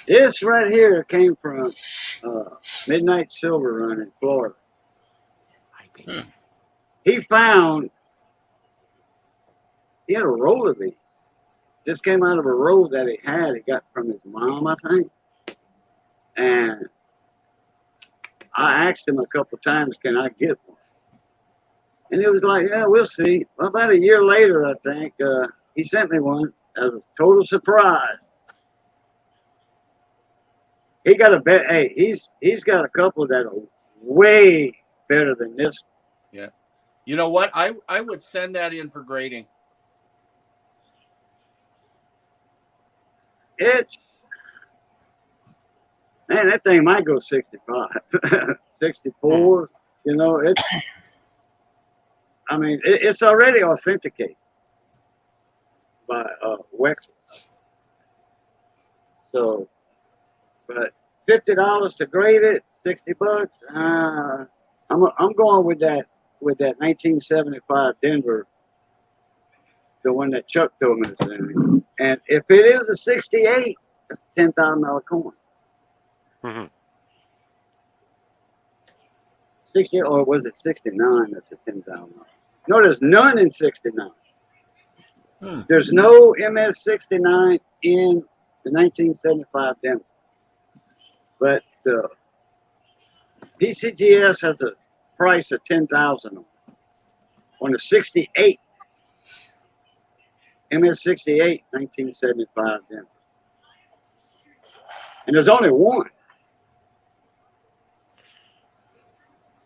This right here came from Midnight Silver Run in Florida. He had a roll of these. Just came out of a roll that he got from his mom, I think. And I asked him a couple times, can I get one? And he was like, yeah, we'll see. Well, about a year later, I think, he sent me one as a total surprise. He got a bet. Hey, he's got a couple that are way better than this. Yeah. You know what? I would send that in for grading. Man, that thing might go 65, 64. You know, it's already authenticated by Wexler. So, but $50 to grade it, $60. I'm going with that 1975 Denver, the one that Chuck told me to send me. And if it is a 68, that's a $10,000 coin. Mm-hmm. 60, or was it 69? That's a $10,000. No, there's none in 69. There's no MS 69 in the 1975 Denver. But the PCGS has a price of 10,000 on the 68 MS-68 1975 Denver, and there's only one.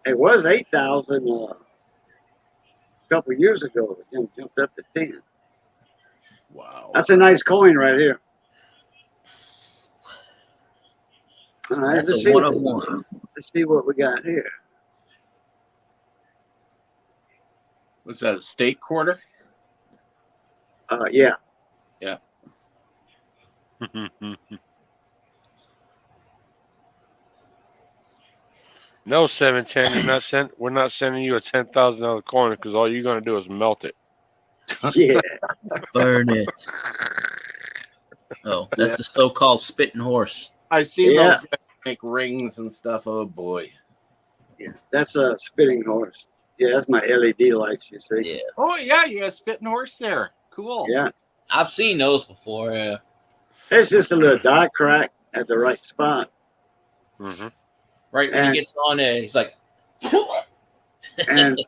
It was 8,000 a couple of years ago. It then jumped up to 10. Wow. That's a nice coin right here. All right, That's let's a see one what- of one. Let's see what we got here. Was that a state quarter? Yeah. No, 710. We're not sending you a $10,000 coin because all you're gonna do is melt it. Yeah. Burn it. Oh, that's the so-called spitting horse. I seen Yeah. those guys make rings and stuff. Oh boy. Yeah. That's a spitting horse. Yeah, that's my LED lights, you see. Yeah, Oh yeah, you got a spitting horse there. Cool. Yeah. I've seen those before. Yeah. It's just a little die crack at the right spot. Mm-hmm. Right when And- he gets on there, he's like, And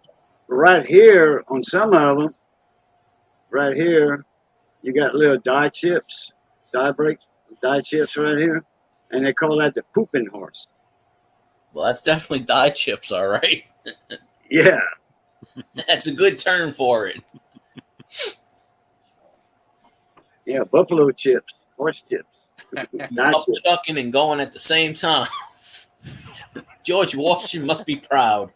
right here on some of them, right here, you got little die chips, die breaks, die chips right here. And they call that the pooping horse. well, that's definitely dye chips, all right. Yeah. That's a good term for it. Yeah, buffalo chips, horse chips. He's Die up chips. chucking and going at the same time. George Washington must be proud.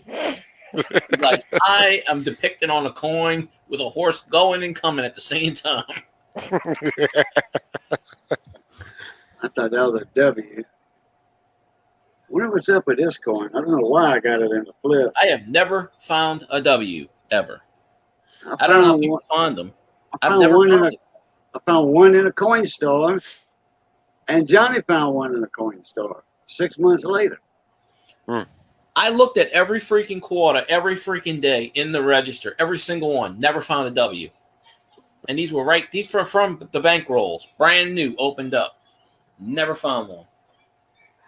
He's like, I am depicted on a coin with a horse going and coming at the same time. I thought that was a W. What was up with this coin? I don't know why I got it in the flip. I have never found a W ever. I I don't know how found people one- find them. I I've found never one in found a- it. I found one in a coin store, and Johnny found one in a coin store 6 months later. I looked at every freaking quarter, every freaking day in the register, every single one. Never found a W. And these were right. These were from the bank rolls, brand new, opened up. Never found one.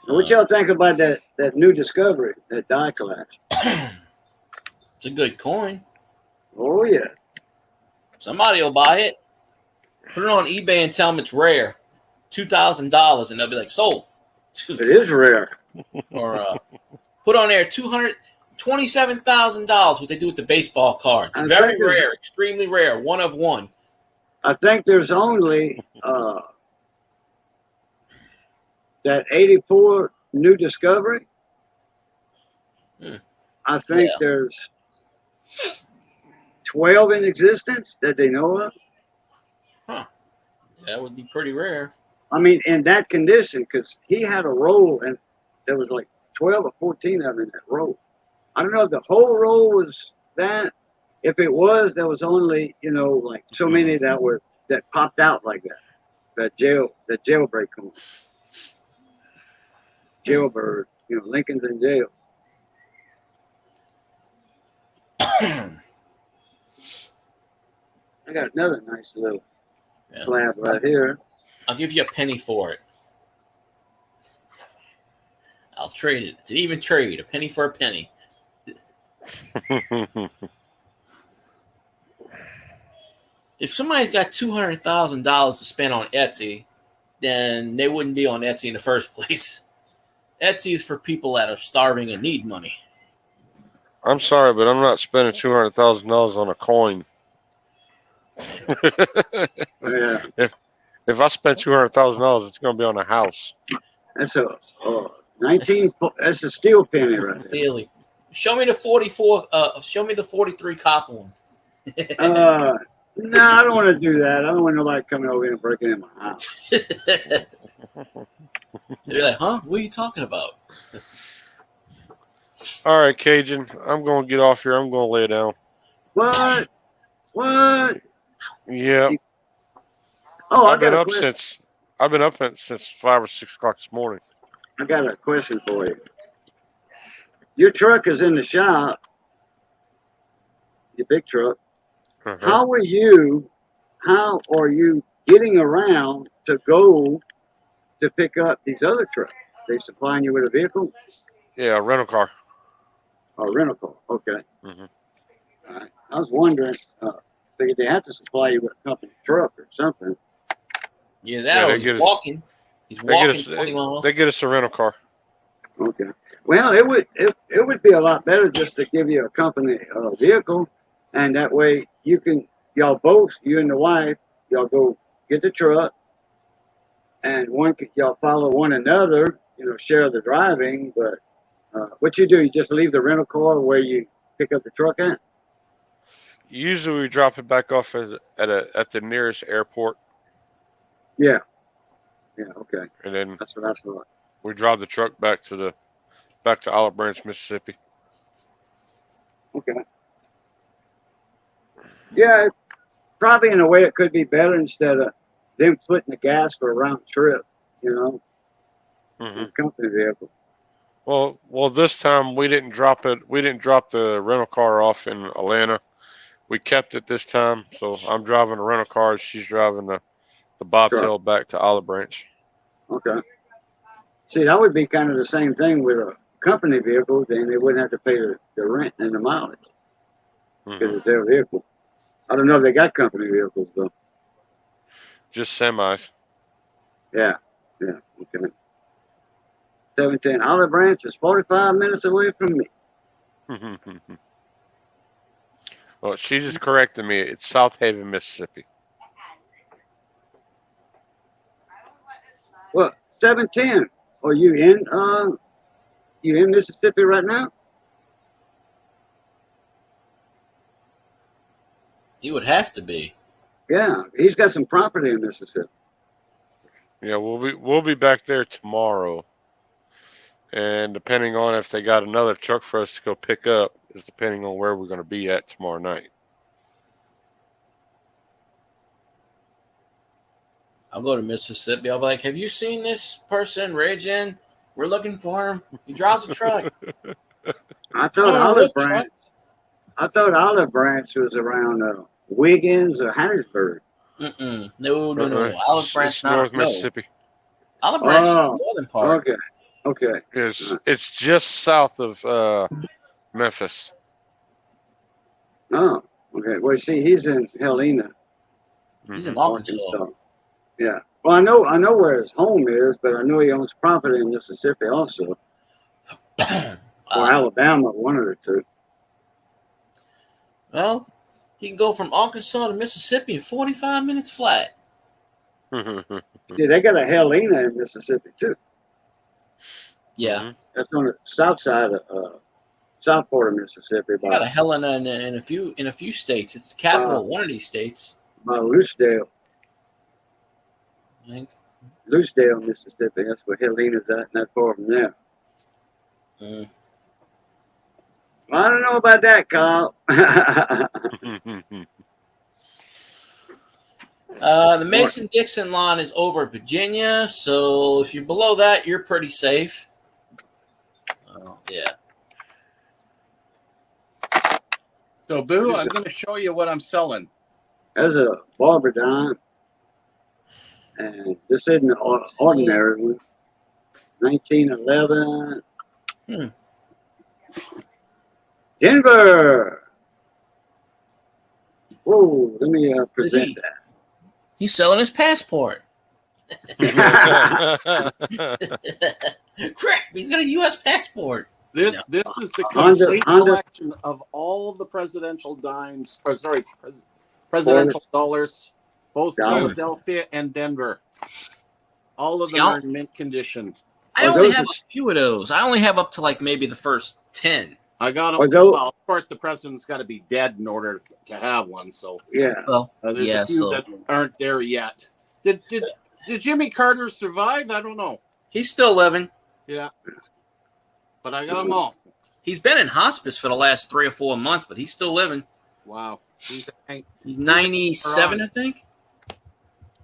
So what y'all think about that new discovery, that die clash? It's a good coin. Oh yeah, Somebody will buy it. Put it on eBay and tell them it's rare, $2,000, and they'll be like, sold. it is rare. Or put on there $227,000. What they do with the baseball cards? I Very think it's- rare, extremely rare, one of one. I think there's only that 84 new discovery. Hmm. I think Yeah. there's 12 in existence that they know of. That would be pretty rare. I mean, in that condition, because he had a roll and there was like 12 or 14 of them in that roll. I don't know if the whole roll was that. If it was, there was only, like so many that popped out like that. That jailbreak coin. Jailbird, Lincoln's in jail. I got another nice little Yeah. slab right here. I'll give you a penny for it. I'll trade it. It's an even trade. A penny for a penny. If somebody's got $200,000 to spend on Etsy, then they wouldn't be on Etsy in the first place. Etsy is for people that are starving and need money. I'm sorry, but I'm not spending $200,000 on a coin. Yeah, If I spend $200,000, it's going to be on a house. that's a 19. That's a steel penny right there. Really. Show me the 44. Show me the 43 copper one. No, I don't want to do that. I don't want nobody coming over here and breaking in my house. They're like, huh? What are you talking about? All right, Cajun, I'm going to get off here. I'm going to lay down. What? Yeah, Oh, I've been up since 5 or 6 o'clock this morning. I got a question for you. Your truck is in the shop, your big truck. Uh-huh. How are you getting around to go to pick up these other trucks? They supplying you with a vehicle Yeah, a rental car. or rental car? Okay. Hmm. All right. I was wondering. Figured they had to supply you with a company truck or something. Yeah, Yeah, that or he's walking. He's They get walking us. 20 miles. They get us a rental car. Okay. Well, it would be a lot better just to give you a company vehicle, and that way y'all both, you and the wife, y'all go get the truck, and y'all follow one another, share the driving. But what you do, you just leave the rental car where you pick up the truck at. Usually, we drop it back off at the nearest airport, Yeah. Yeah. Okay. and then That's what I thought. we drive the truck back to Olive Branch, Mississippi. Okay. Yeah. Probably in a way it could be better instead of them footing the gas for a round trip. Hmm. In a company vehicle. Well, this time we didn't drop it. We didn't drop the rental car off in Atlanta. We kept it this time, so I'm driving the rental car. She's driving the bobtail back to Olive Branch. Okay. See, that would be kind of the same thing with a company vehicle. Then they wouldn't have to pay the rent and the mileage because Hmm. it's their vehicle. I don't know if they got company vehicles though. Just semis. Yeah. Yeah. Okay. 17 Olive Branch is 45 minutes away from me. Well, she just corrected me. It's South Haven, Mississippi. Well, 710. Are you in Mississippi right now? You would have to be. Yeah, he's got some property in Mississippi. Yeah, we'll be back there tomorrow, and depending on if they got another truck for us to go pick up is depending on where we're going to be at tomorrow night. I'll go to Mississippi. I'll be like, have you seen this person, Regen? We're looking for him. He drives a truck. I thought Olive Branch. I thought Olive Branch was around Wiggins or Harrisburg. No. Olive Branch, it's North no. Mississippi. Olive Branch is the northern part. Okay. It's just south of Memphis. Oh, okay. Well, see, he's in Helena. He's in Arkansas. Yeah. Well, I know where his home is, but I know he owns property in Mississippi also, or Alabama, one of the two. Well, he can go from Arkansas to Mississippi in 45 minutes flat. Yeah, they got a Helena in Mississippi too. Yeah. That's on the south side of Southport of Mississippi. They got a Helena in a few states. It's the capital of one of these states. By Loosedale. I think. Loosedale, Mississippi. That's where Helena's at, not far from there. Well, I don't know about that, Kyle. The Mason-Dixon line is over Virginia, so if you're below that, you're pretty safe. Yeah. So, Boo, I'm going to show you what I'm selling. There's a barber dime, and this isn't an ordinary one. 1911. Denver. Whoa, let me present that. He's selling his passport. Crap, he's got a U.S. passport. This is the complete collection of all the presidential dimes, presidential dollars, both Philadelphia and Denver. All of them are in mint condition. I only have a few of those. I only have up to like maybe the first 10. I got them. Well, of course, the president's got to be dead in order to have one. So yeah, there's a few that aren't there yet. Did Jimmy Carter survive? I don't know. He's still living. Yeah, but I got them all. He's been in hospice for the last 3 or 4 months, but he's still living. Wow, he's 97, I think.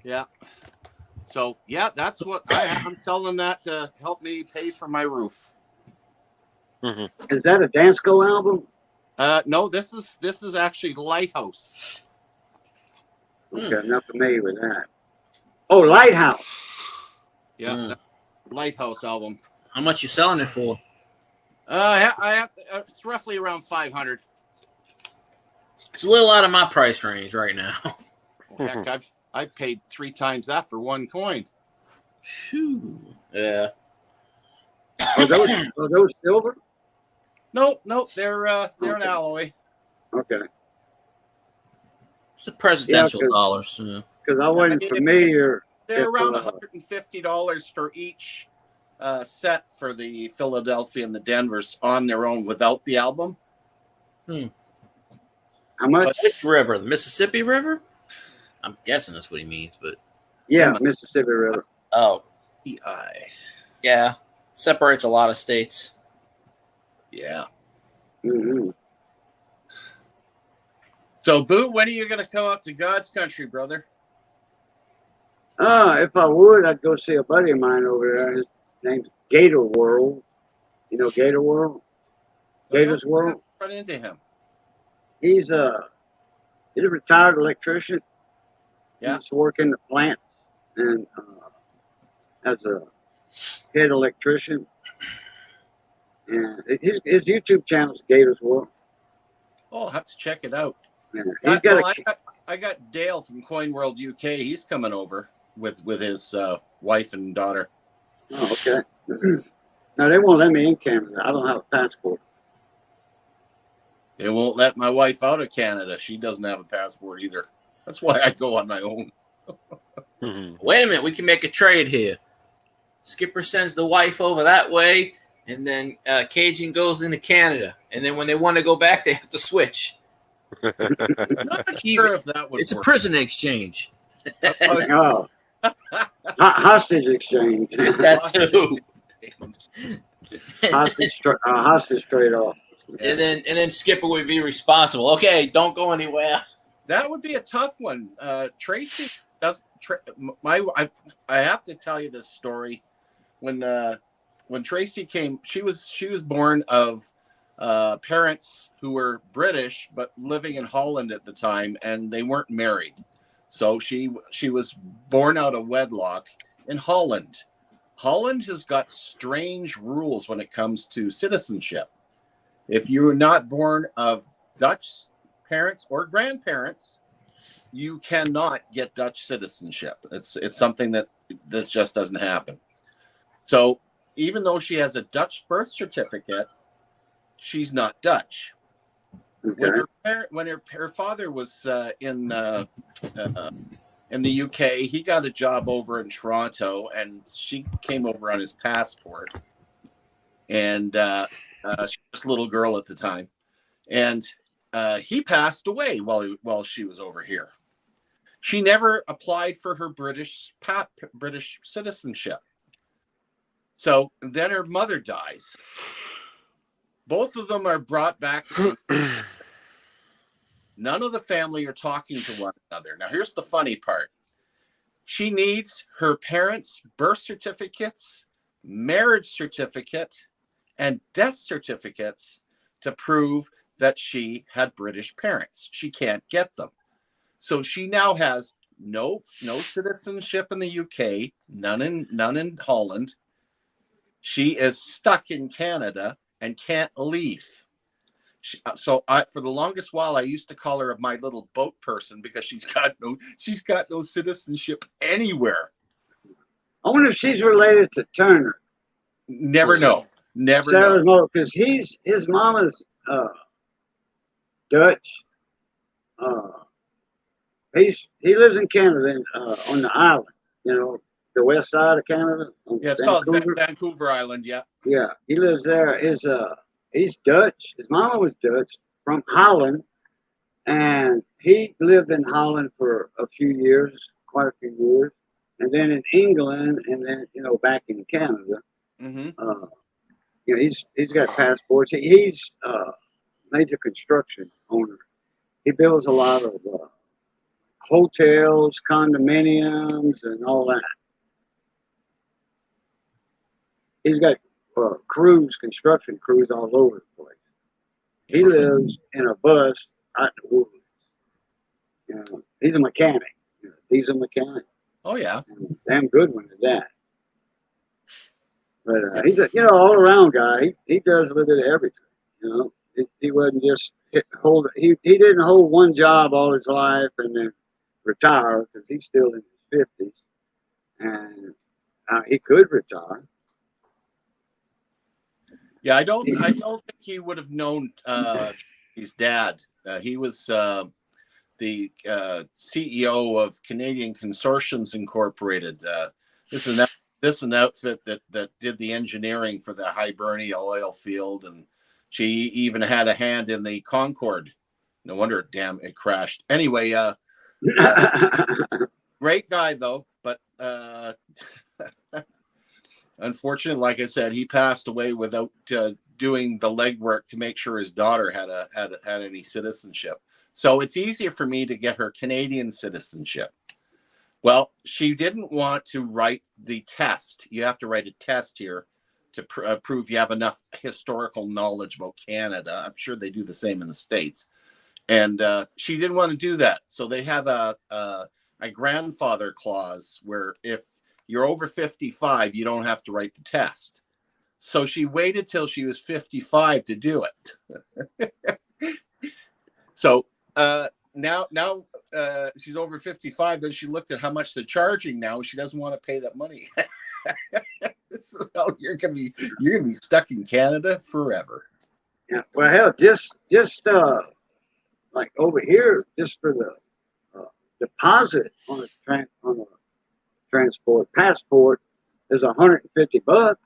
Yeah. So yeah, that's what I have. I'm selling that to help me pay for my roof. Is that a Dansko album? No, this is actually Lighthouse. Okay, I'm not familiar with that. Oh, Lighthouse. Yeah. Lighthouse album. How much you selling it for? I have to, it's roughly around 500. It's a little out of my price range right now. Heck, I paid 3 times that for one coin. Phew. Yeah. Are those silver? Nope, they're an alloy. Okay. It's the presidential 'cause- dollars. Yeah. Because I wasn't familiar. They're if, around $150 for each set for the Philadelphia and the Denvers on their own without the album. How much? Which river? The Mississippi River? I'm guessing that's what he means, but Yeah, Mississippi River. oh, EI. yeah, separates a lot of states. Yeah. Mm-hmm. So, Boo, when are you going to come up to God's country, brother? If I would, I'd go see a buddy of mine over there. His name's Gator World. You know Gator World? Gator's World? Run into him. He's a retired electrician. Yeah. He's working the plant and as a head electrician. And his YouTube channel's Gator's World. Oh, I'll have to check it out. Yeah. He's got I got Dale from Coin World UK. He's coming over with his wife and daughter. Oh, okay. Now they won't let me in Canada. I don't have a passport. They won't let my wife out of Canada. She doesn't have a passport either. That's why I go on my own. Wait a minute, we can make a trade here. Skipper sends the wife over that way, and then Cajun goes into Canada. And then when they want to go back, they have to switch. Not sure if that would It's work. a prison exchange. Oh, hostage exchange. That too. Hostage trade off. And then Skipper would be responsible. Okay, don't go anywhere. That would be a tough one. Tracy does. I have to tell you this story. When Tracy came, she was born of parents who were British but living in Holland at the time, and they weren't married. So she was born out of wedlock in Holland. Holland has got strange rules when it comes to citizenship. If you are not born of Dutch parents or grandparents, you cannot get Dutch citizenship. It's something that just doesn't happen. So even though she has a Dutch birth certificate, she's not Dutch. Okay. When her father was in the UK, he got a job over in Toronto, and she came over on his passport. And she was a little girl at the time, and he passed away while she was over here. She never applied for her British citizenship. So then her mother dies. Both of them are brought back. None of the family are talking to one another. Now, here's the funny part. She needs her parents' birth certificates, marriage certificate, and death certificates to prove that she had British parents. She can't get them. So she now has no citizenship in the UK, none in Holland. She is stuck in Canada and can't leave. For the longest while, I used to call her my little boat person because she's got no citizenship anywhere. I wonder if she's related to Turner. Never know. Never Sarah's know. mother, because his mama's Dutch. He lives in Canada on the island, the west side of Canada. Yeah, it's called Vancouver Island. Yeah. Yeah, he lives there. He's Dutch. His mama was Dutch from Holland, and he lived in Holland for quite a few years, and then in England, and then back in Canada. Mm-hmm. He's got passports. He's major construction owner. He builds a lot of hotels, condominiums, and all that. He's got construction crews all over the place. He lives in a bus out in the woods. He's a mechanic. He's a mechanic. Oh yeah. And damn good one at that. But he's a all around guy. He does with it everything. You know, he wasn't just he didn't hold one job all his life and then retire because he's still in his 50s and he could retire. Yeah, I don't think he would have known his dad. He was the CEO of Canadian Consortiums Incorporated. This is an outfit that did the engineering for the Hibernia oil field, and she even had a hand in the Concorde. No wonder, damn, it crashed. Anyway, great guy though, but unfortunately, like I said, he passed away without doing the legwork to make sure his daughter had any citizenship. So it's easier for me to get her Canadian citizenship. Well, she didn't want to write the test. You have to write a test here to prove you have enough historical knowledge about Canada. I'm sure they do the same in the States. And she didn't want to do that. So they have a grandfather clause where if you're over 55, you don't have to write the test. So she waited till she was 55 to do it. So now she's over 55. Then she looked at how much they're charging now. She doesn't want to pay that money. So you're gonna be stuck in Canada forever. Yeah. Well, hell, just like over here, just for the deposit on a transport passport is $150. Yep.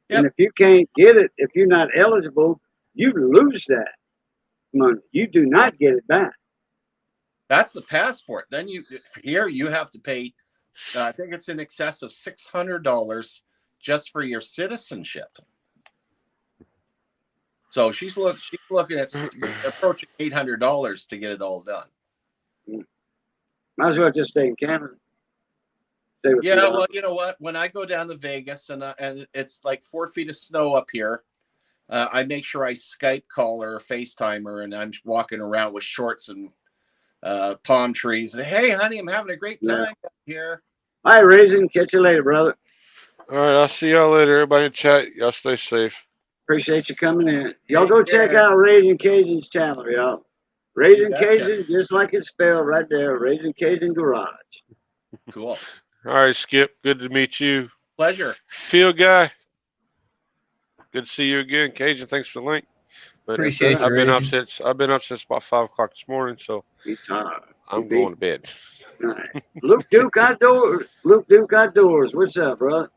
And if you can't get it, if you're not eligible, you lose that money. You do not get it back. That's the passport. Then you have to pay. I think it's in excess of $600 just for your citizenship. So she's looking at approaching $800 to get it all done. Might as well just stay in Canada. Yeah, well, you know what? When I go down to Vegas and it's like 4 feet of snow up here, I make sure I Skype call her or FaceTime her, and I'm walking around with shorts and palm trees. And, hey, honey, I'm having a great time up here. Hi, Raisin. Catch you later, brother. All right, I'll see y'all later. Everybody in chat, y'all stay safe. Appreciate you coming in. Y'all go check out Raising Cajun's channel, y'all. Raising Cajun, just like it's spelled right there. Raising Cajun Garage. Cool. All right, Skip. Good to meet you. Pleasure. Field guy. Good to see you again, Cajun. Thanks for the link. But Appreciate you. I've been up since about 5 o'clock this morning, so I'm going to bed. All right. Luke Duke Outdoors. What's up, brother?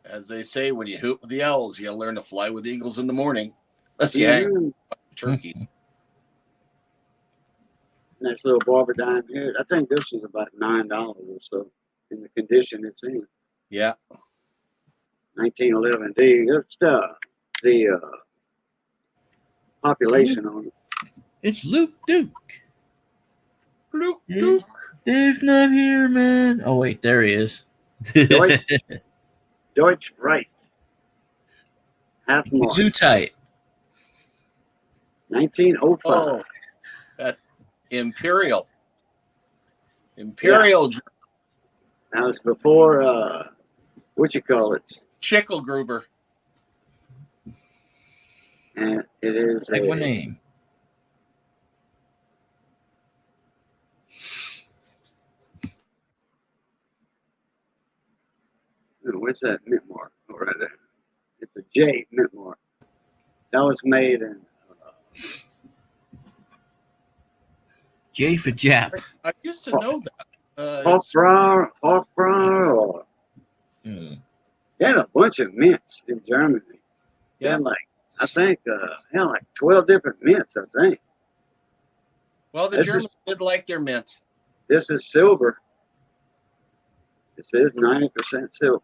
As they say, when you hoop with the owls, you learn to fly with eagles in the morning. Let's turkey. Nice little barber dime here. I think this is about $9 or so in the condition it's in. Yeah. 1911D. It's the population on it. It's Luke Duke. Luke Duke. Dave's not here, man. Oh, wait, there he is. Deutsch right. Half mark. Zoo tight. 1905. Oh, that's Imperial. Imperial. Yeah. Now it's before, what you call it? Schickelgruber. And it is like what name? What's that mint mark? Oh, right there. It's a J mint mark. That was made in J for Jap. I used to know that. Hofbrauer. They had a bunch of mints in Germany. Yeah, I think like 12 different mints. I think. Well, the Germans did like their mint. This is silver. It says 90% silver.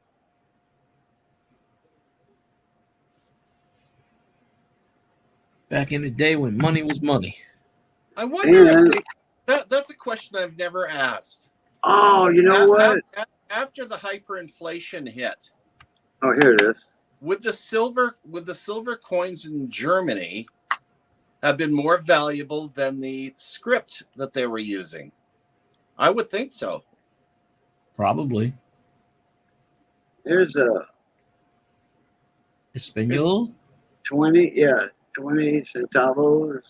Back in the day when money was money. I wonder if that's a question I've never asked. Oh, you know what? After the hyperinflation hit. Oh, here it is. Would the silver coins in Germany have been more valuable than the script that they were using? I would think so. Probably. Here's Espanol? 20 centavos.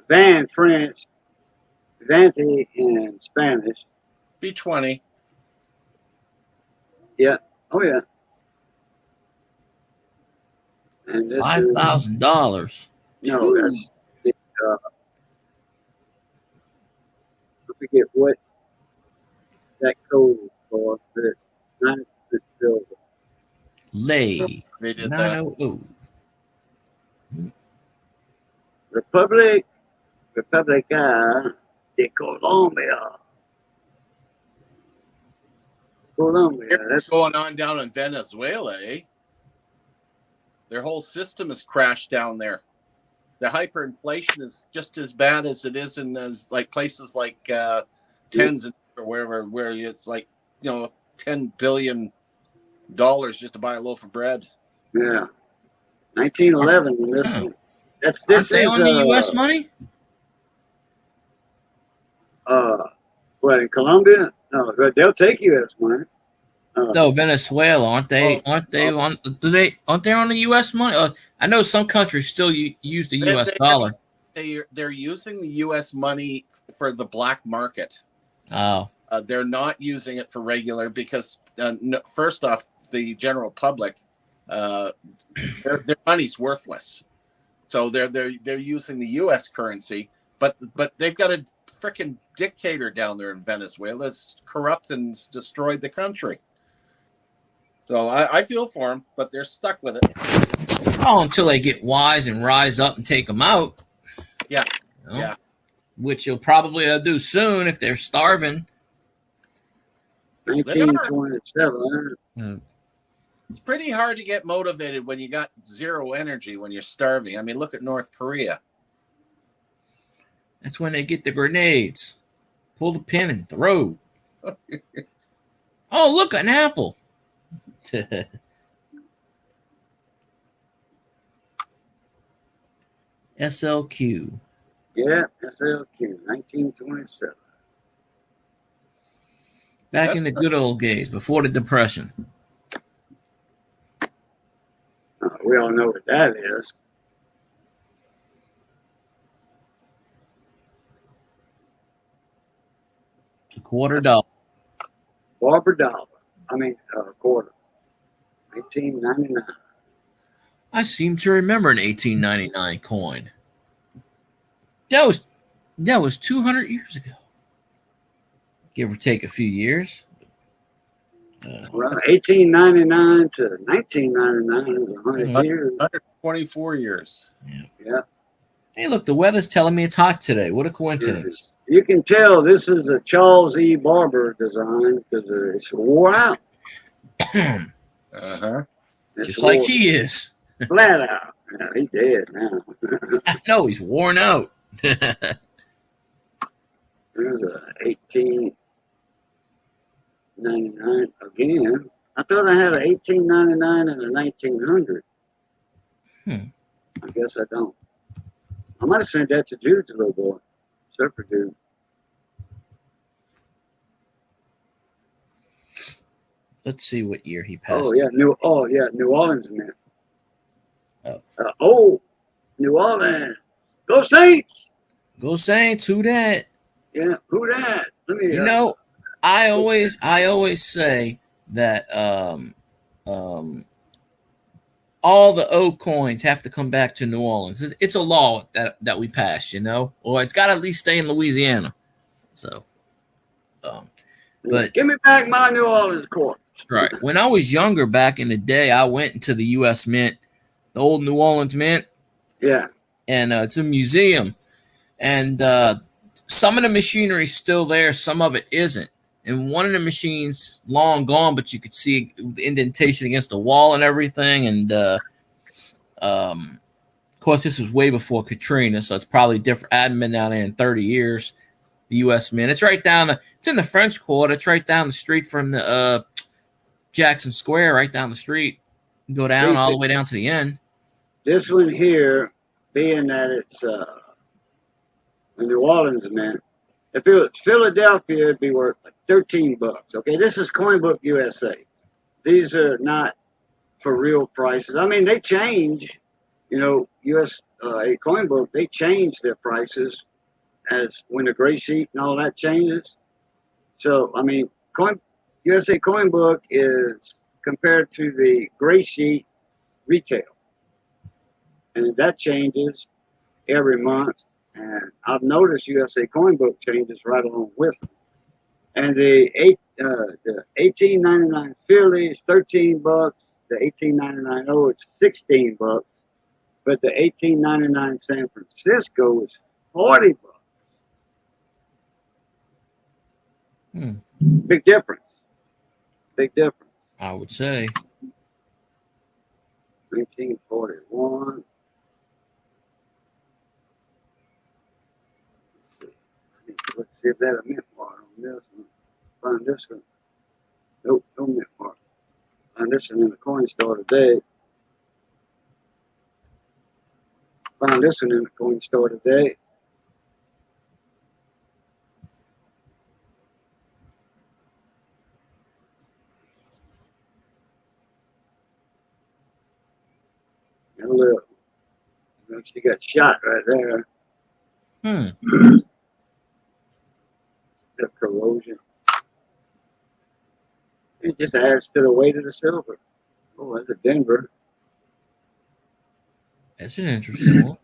Van French, Venti in Spanish. B20. Yeah. Oh yeah. And this is $5,000. no, that's the, I forget what that code is for, but it's 9% silver. Lay They did that. 900. República de Colombia. Colombia. Here's what's That's going on down in Venezuela, eh? Their whole system has crashed down there. The hyperinflation is just as bad as it is in like places like Tenzin or wherever, where it's like, $10 billion just to buy a loaf of bread. yeah. 1911 in this one. This Aren't they is on the U.S. money? what, in Colombia? No, but they'll take U.S. money. No, Venezuela. Aren't they on the U.S. money? I know some countries still use the U.S. dollar. They're using the U.S. money for the black market. Oh. They're not using it for regular because, first off, the general public, their money's worthless. So they're using the U.S. currency, but they've got a freaking dictator down there in Venezuela that's corrupt and destroyed the country. So I feel for them, but they're stuck with it. Oh, until they get wise and rise up and take them out. Yeah. Yeah. Which you'll probably do soon if they're starving. 1927. It's pretty hard to get motivated when you got zero energy when you're starving. I mean, look at North Korea. That's when they get the grenades. Pull the pin and throw. Oh, look, an apple. SLQ. Yeah, SLQ, 1927. Back in the good old days, before the Depression. We all know what that is. It's $0.25. $1. Quarter. 1899. I seem to remember an 1899 coin. That was 200 years ago. Give or take a few years. Well, 1899 to 1999 is 100 years. 124 years. Yeah. Hey, look, the weather's telling me it's hot today. What a coincidence. You can tell this is a Charles E. Barber design because it's wore out. Uh-huh. Just like he is. Flat out. Yeah, he's dead now. No, he's worn out. There's a 1899 again. I thought I had an 1899 and a 1900. I guess I don't. I might have sent that to Jude's little boy, Surfer Dude. Let's see what year he passed. New Orleans Mint. New Orleans. Go Saints! Go Saints! Who that? Yeah, who that? Let me. I always say that all the O coins have to come back to New Orleans. It's a law that we passed, or it's got to at least stay in Louisiana. So, but give me back my New Orleans coin. Right. When I was younger, back in the day, I went into the U.S. Mint, the old New Orleans Mint. Yeah. And it's a museum. And some of the machinery is still there. Some of it isn't. And one of the machines long gone, but you could see the indentation against the wall and everything. And, of course, this was way before Katrina, so it's probably different. I hadn't been down there in 30 years, the U.S. Mint. It's right down it's in the French Quarter. It's right down the street from the Jackson Square, right down the street. You go down all the way down to the end. This one here, being that it's a New Orleans Mint, if it was Philadelphia, it'd be worth like $13. Okay, this is Coin Book USA. These are not for real prices. I mean, they change. You know, USA Coin Book, they change their prices as when the gray sheet and all that changes. So, I mean, USA Coin Book is compared to the gray sheet retail, and that changes every month. And I've noticed USA Coin Book changes right along with them. And the 1899 Philly is $13. The 1899 O it's $16. But the 1899 San Francisco is $40. Hmm. Big difference. Big difference. I would say. 1941. Let's see if that a mint mark on this one. Find this one. Nope, no mint mark. Find this one in the coin store today. Found this one in the coin store today. And look, she got shot right there. Hmm. The corrosion. It just adds to the weight of the silver. Oh, that's a Denver. That's an interesting one.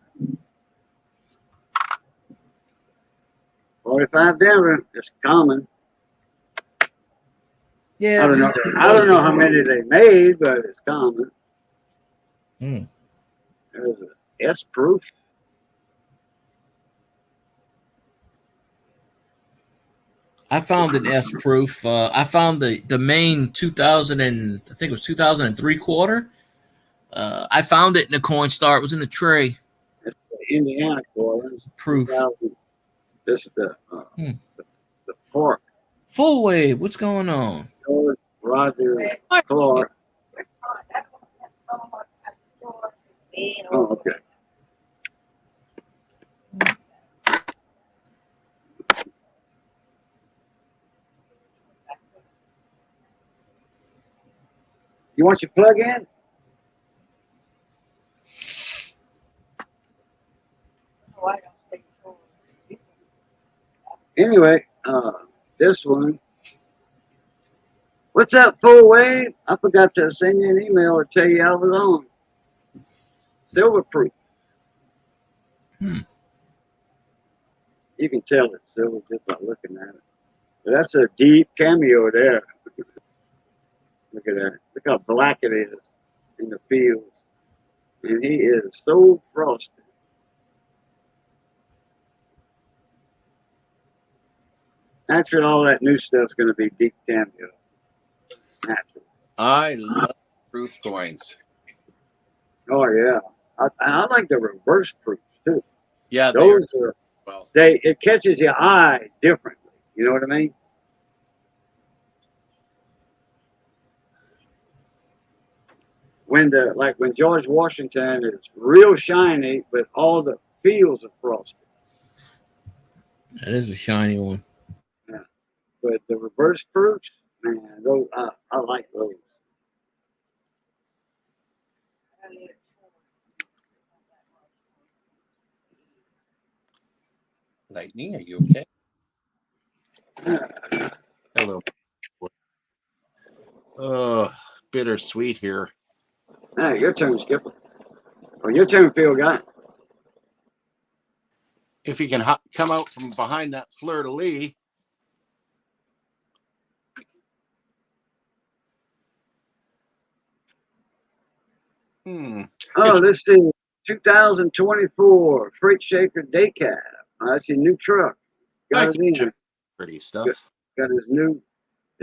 45 Denver. It's common. Yeah. I don't know. I don't know how many they made, but it's common. Hmm. There's a S proof. I found an S proof. I found the main 2000 and I think it was 2003 quarter. I found it in the coin store. It was in the tray. It's the Indiana quarter. Proof. 2000. This is the Hmm. the Park. Full wave. What's going on? George Roger Clark. Oh, okay. You want your plug in? Anyway, this one. What's up, Full Wave? I forgot to send you an email or tell you I was on. Silver proof. Hmm. You can tell it's silver just by looking at it. But that's a deep cameo there. Look at that. Look how black it is in the field. And he is so frosted. Naturally, all that new stuff's going to be deep cameo. Naturally. I love proof coins. Oh, yeah. I like the reverse proofs, too. Yeah, Those are, well. it catches your eye differently. You know what I mean? When George Washington is real shiny, but all the fields are frosted. That is a shiny one. Yeah. But the reverse proofs, man, those I like those. Lightning, are you okay? Hello. Oh, bittersweet here. Hey, your turn, Skipper. Or your turn, Phil guy. If you can come out from behind that fleur de lis. Oh, this is 2024 Freight Shaker Day Cab. That's your new truck. Got it in. Pretty stuff. Got the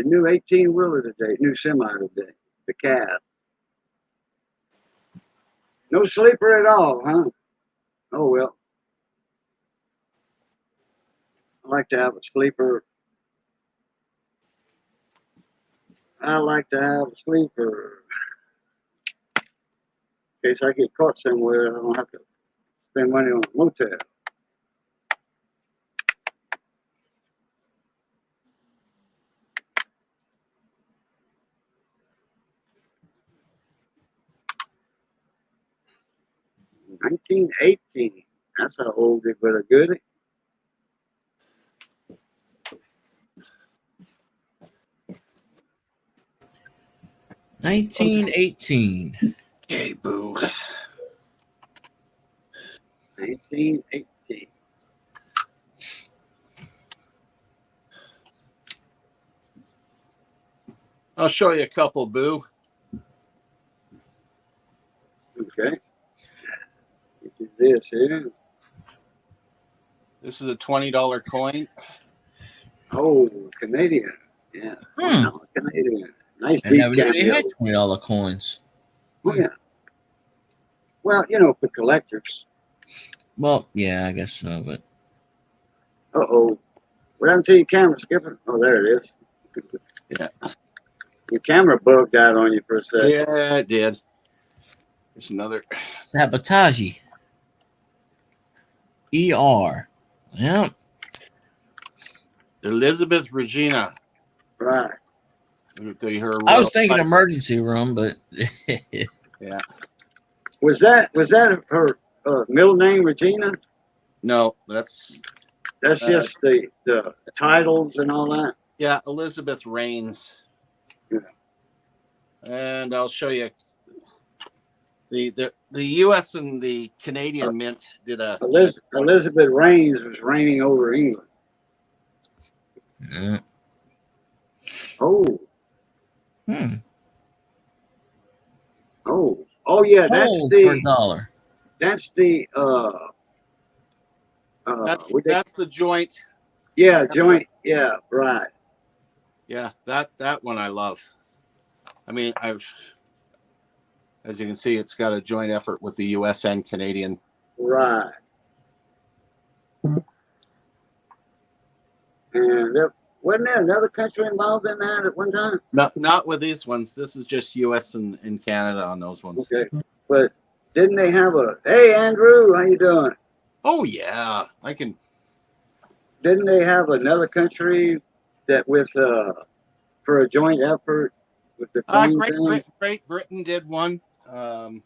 new 18 wheeler today, new semi today. The cab. No sleeper at all, huh? Oh well. I like to have a sleeper. I like to have a sleeper. In case I get caught somewhere, I don't have to spend money on a motel. 1918. That's a oldie but a goodie. $19.18. Okay, boo. 1918. I'll show you a couple, boo. Okay. Which is this here? This is a $20 coin. Oh, Canadian. Yeah. Wow, Canadian. Nice I deep never knew they cameo. had $20 coins. Oh, yeah. Well, you know, for collectors. Well, yeah, I guess so, but Uh-oh. What happened to your camera, Skipper? Oh, there it is. Yeah. Your camera bugged out on you for a second. Yeah, it did. There's another. sabotage. ER. Yeah. Elizabeth Regina. Right. I was thinking emergency room, but Yeah. Was that her middle name, Regina? No, that's Just the titles and all that. yeah, Elizabeth Reigns. Yeah. And I'll show you the U.S. and the Canadian Mint did a Elizabeth Reigns was reigning over England. yeah. Oh, Hmm. oh yeah, that's Sold for the $1. that's the joint. yeah, joint, yeah, right. Yeah, that one I love. I mean, as you can see, it's got a joint effort with the U.S. and Canadian. Right. And wasn't there another country involved in that at one time? Not with these ones. This is just U.S. and Canada on those ones. Okay. But didn't they have hey, Andrew, how you doing? Oh yeah, I can. Didn't they have another country that for a joint effort with the coins in them? Great Britain did one. And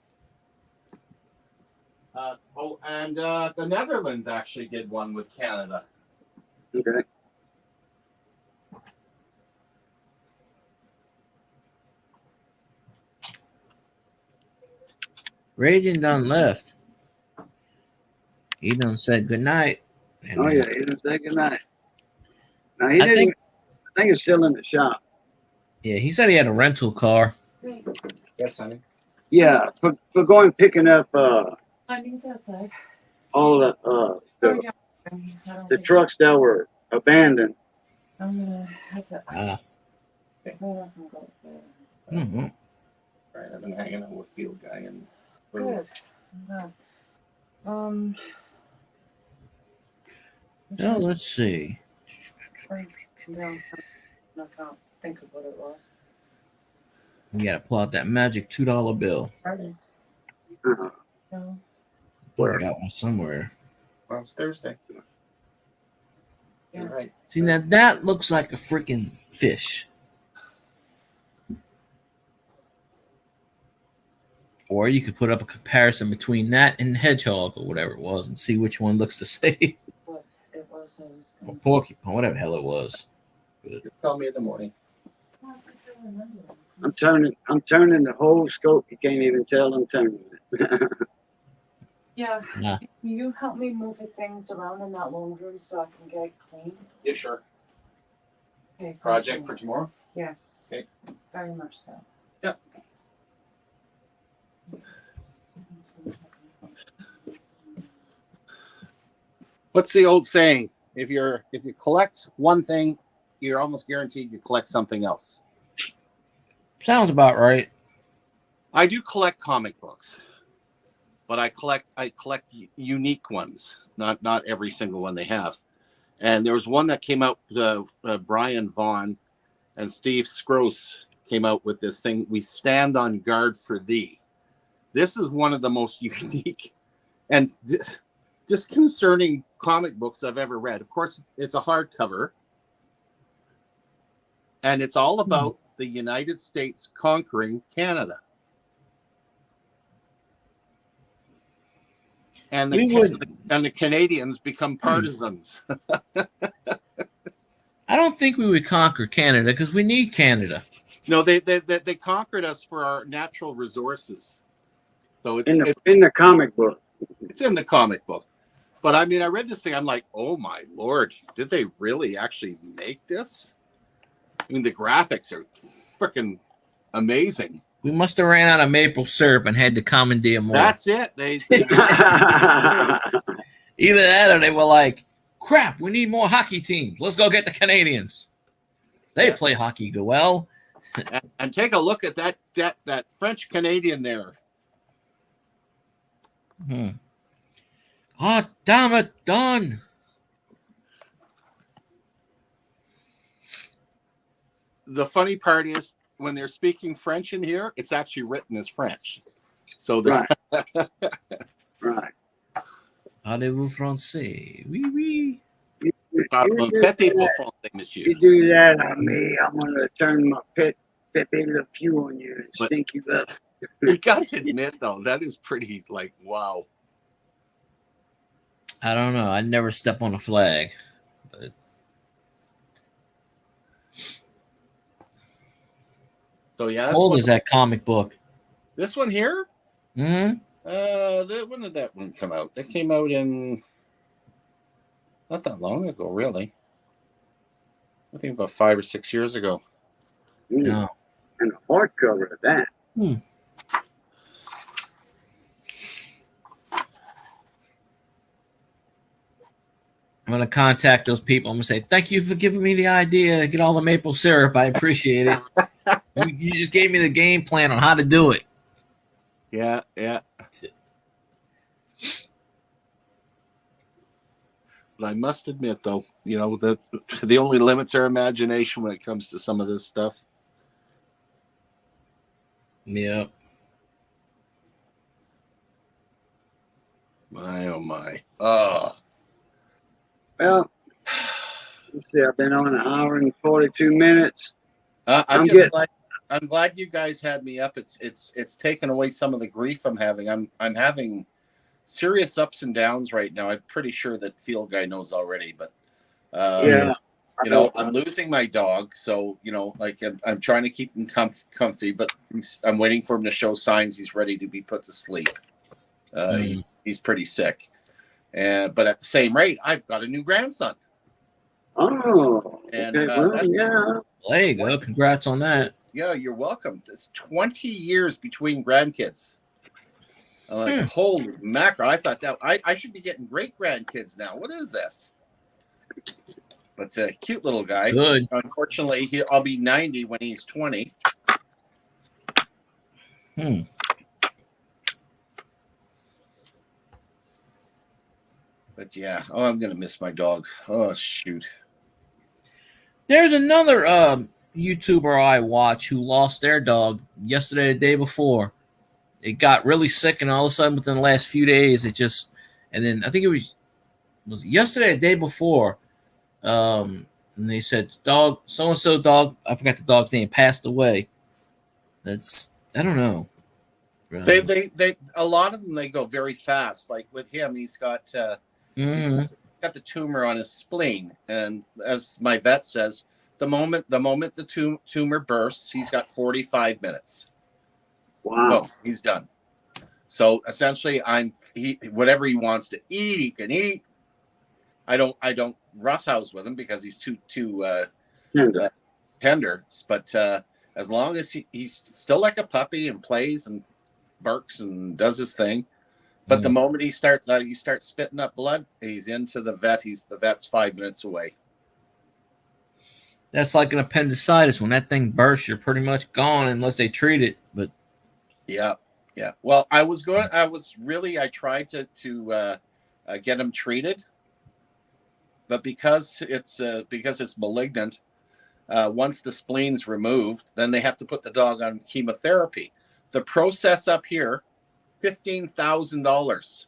the Netherlands actually did one with Canada. Okay. Raging done left. He done said goodnight. Oh yeah, he didn't say goodnight. Now he I didn't. think- I think it's still in the shop. Yeah, he said he had a rental car. Yes, honey. Yeah, for going picking up Findings outside. all the trucks that were abandoned. I'm gonna have to. Ah. Good. Mm-hmm. Right, I've been hanging out with Field Guy and. I'm glad. Now let's see. No, I can't think of what it was. We gotta pull out that magic $2 bill. Pardon? Uh, No. I got one somewhere. Well, it's Thursday. Yeah. You're right. See, now that looks like a freaking fish. Or you could put up a comparison between that and hedgehog or whatever it was and see which one looks the same. What it was. I was Or gonna say. porcupine, whatever the hell it was. Tell me in the morning. Well, I think I remember them. I'm turning the whole scope. You can't even tell I'm turning it. Yeah. Nah. Can you help me move the things around in that laundry so I can get it clean? Yeah, sure. Okay. thank Project you. for tomorrow. Yes. Okay. Very much so. Yep. What's the old saying? If you collect one thing, you're almost guaranteed you collect something else. Sounds about right. I do collect comic books, but I collect unique ones, not every single one they have. And there was one that came out. Brian Vaughn and Steve Scrose came out with this thing. We stand on guard for thee. This is one of the most unique and disconcerting comic books I've ever read. Of course, it's a hardcover, and it's all about the United States conquering Canada. and We would. the Canadians become partisans. I don't think we would conquer Canada because we need Canada. No, they conquered us for our natural resources. So in the comic book. it's in the comic book. But I mean, I read this thing. I'm like, oh my Lord, did they really actually make this? I mean, the graphics are freaking amazing. We must have ran out of maple syrup and had to commandeer more. That's it. They Either that or they were like, crap, we need more hockey teams. Let's go get the Canadians. They play hockey well. and take a look at that French Canadian there. Oh, damn it, done. The funny part is when they're speaking French in here, it's actually written as French. So right. Right. Parlez-vous français? Oui, oui. You do that on me, I'm going to turn my Pepe Le Pew on you and stink you up. You got to admit, though, that is pretty, like, wow. I don't know. I never step on a flag. But... So, yeah. How old is that comic book? This one here? Mm-hmm. When did that one come out? That came out in not that long ago, really. I think about 5 or 6 years ago. No. And a hardcover of that. I'm going to contact those people. I'm going to say, thank you for giving me the idea to get all the maple syrup. I appreciate it. You just gave me the game plan on how to do it. Yeah. But I must admit, though, you know, that the only limits our imagination when it comes to some of this stuff. Yep. My, oh, my. Oh. Well, let's see, I've been on an hour and 42 minutes. I'm glad you guys had me up. It's taken away some of the grief I'm having. I'm having serious ups and downs right now. I'm pretty sure that Field Guy knows already, but yeah, you know, I'm losing my dog, so you know, like I'm trying to keep him comfy, but I'm waiting for him to show signs he's ready to be put to sleep. He's pretty sick, but at the same rate, I've got a new grandson. Oh, and okay, well, yeah. There you go. Congrats on that. Yeah, you're welcome. It's 20 years between grandkids. I'm like, holy mackerel. I thought that I should be getting great grandkids now. What is this? But cute little guy. Good. Unfortunately, I'll be 90 when he's 20. But yeah, I'm going to miss my dog. Oh, shoot. There's another YouTuber I watch who lost their dog yesterday, the day before. It got really sick, and all of a sudden, within the last few days, it just, and then I think it was yesterday, the day before, and they said, dog, so-and-so dog, I forgot the dog's name, passed away. That's, I don't know. They a lot of them, they go very fast. Like with him, he's got the tumor on his spleen, and as my vet says, the moment the tumor bursts, he's got 45 minutes. Wow. Boom, he's done. So essentially, whatever he wants to eat, he can eat. I don't roughhouse with him because he's too tender. But as long as he's still like a puppy and plays and barks and does his thing. But the moment he starts spitting up blood, he's into the vet. The vet's 5 minutes away. That's like an appendicitis. When that thing bursts, you're pretty much gone unless they treat it. But yeah. Well, I tried to get him treated, but because it's malignant, once the spleen's removed, then they have to put the dog on chemotherapy. The process up here, $15,000.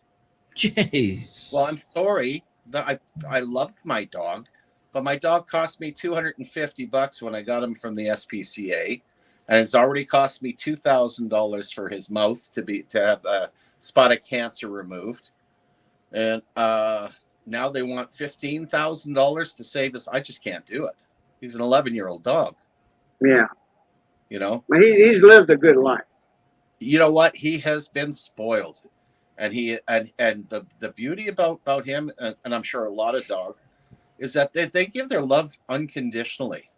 Jeez. Well, I'm sorry. I loved my dog, but my dog cost me $250 when I got him from the SPCA, and it's already cost me $2,000 for his mouth to have a spot of cancer removed. And now they want $15,000 to save us. I just can't do it. He's an 11-year-old dog. Yeah. You know, But he's lived a good life. you know what? He has been spoiled, and the beauty about him, and I'm sure a lot of dogs, is that they give their love unconditionally.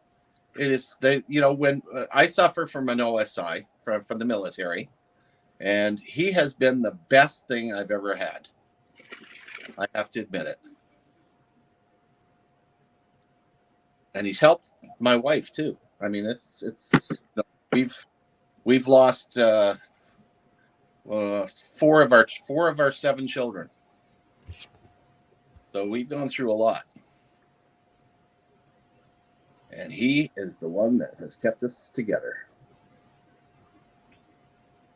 It is they, you know, when I suffer from an OSI from the military, and he has been the best thing I've ever had. I have to admit it. And he's helped my wife too. I mean, it's you know, we've lost 4 of our 7 children, so we've gone through a lot. And he is the one that has kept us together.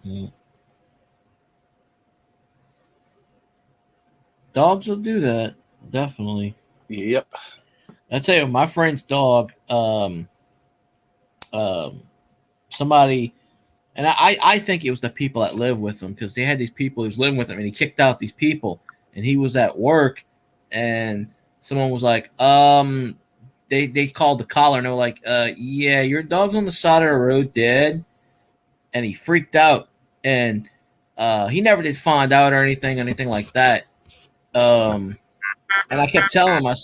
Mm. Dogs will do that, definitely. Yep. I tell you, my friend's dog, somebody, and I think it was the people that live with him, because they had these people who was living with him, and he kicked out these people, and he was at work, and someone was like, they called the collar, and they were like, yeah, your dog's on the side of the road dead, and he freaked out, and he never did find out or anything like that. And I kept telling him, I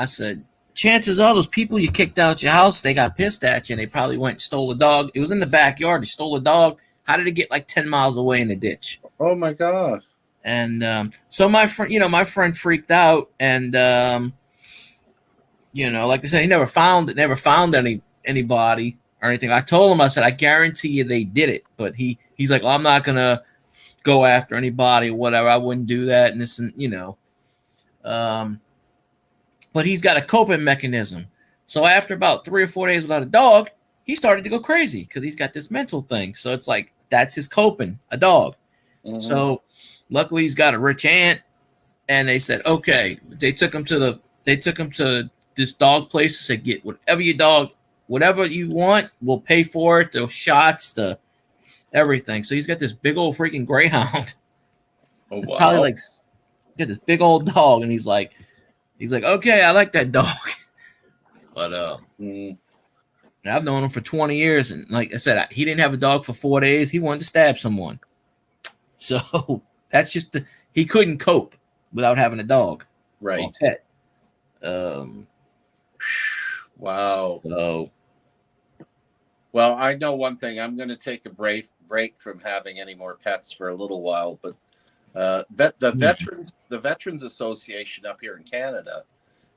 said, chances are those people you kicked out your house, they got pissed at you and they probably went and stole a dog. It was in the backyard. They stole a dog. How did it get like 10 miles away in the ditch? Oh my God. And so my friend freaked out, and like I said, he never found anybody or anything. I told him, I said, I guarantee you they did it, but he's like, well, I'm not gonna go after anybody or whatever. I wouldn't do that, and this, and but he's got a coping mechanism. So after about 3 or 4 days without a dog, he started to go crazy because he's got this mental thing. So it's like, that's his coping, a dog. Mm-hmm. So luckily he's got a rich aunt, and they said, okay, they took him to this dog place and said, get whatever you want, we'll pay for it, the shots, the everything. So he's got this big old freaking greyhound. Oh, wow. Probably like, get this big old dog, and he's like, okay, I like that dog. But I've known him for 20 years, and like I said, he didn't have a dog for 4 days. He wanted to stab someone. So that's just he couldn't cope without having a dog, right? Or pet. Wow. So, well, I know one thing. I'm going to take a break from having any more pets for a little while, but the Veterans Association up here in Canada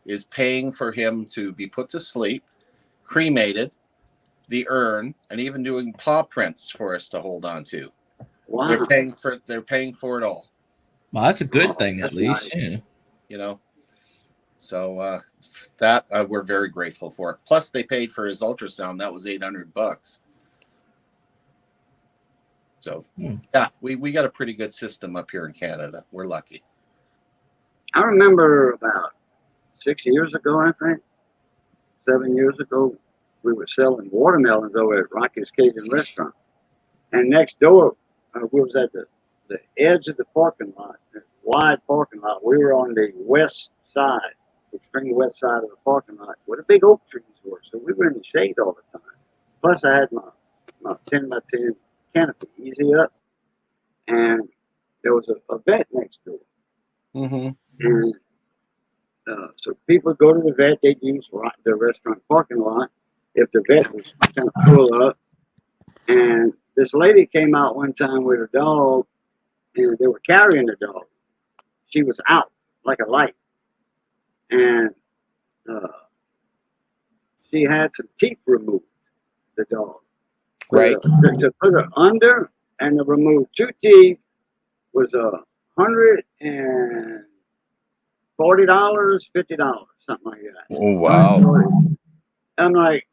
is paying for him to be put to sleep, cremated, the urn, and even doing paw prints for us to hold on to. Wow. They're paying for it all. Well, that's a good thing, at least. Nice. Yeah. So that we're very grateful for. Plus, they paid for his ultrasound. That was $800. So yeah, we got a pretty good system up here in Canada. We're lucky. I remember about 6 years ago, I think, 7 years ago, we were selling watermelons over at Rocky's Cajun restaurant. And next door, we was at the edge of the parking lot, the wide parking lot. We were on the west side, the extreme west side of the parking lot, where the big oak trees were. So we were in the shade all the time. Plus, I had my 10 by 10 canopy, easy up. And there was a vet next door. Mm-hmm. And so people go to the vet, they'd use the restaurant parking lot if the vet was kind of full up. And this lady came out one time with her dog, and they were carrying the dog. She was out like a light. And she had some teeth removed, the dog. Right. To put her under and to remove 2 teeth was $140, $50, something like that. Oh, wow. I'm like,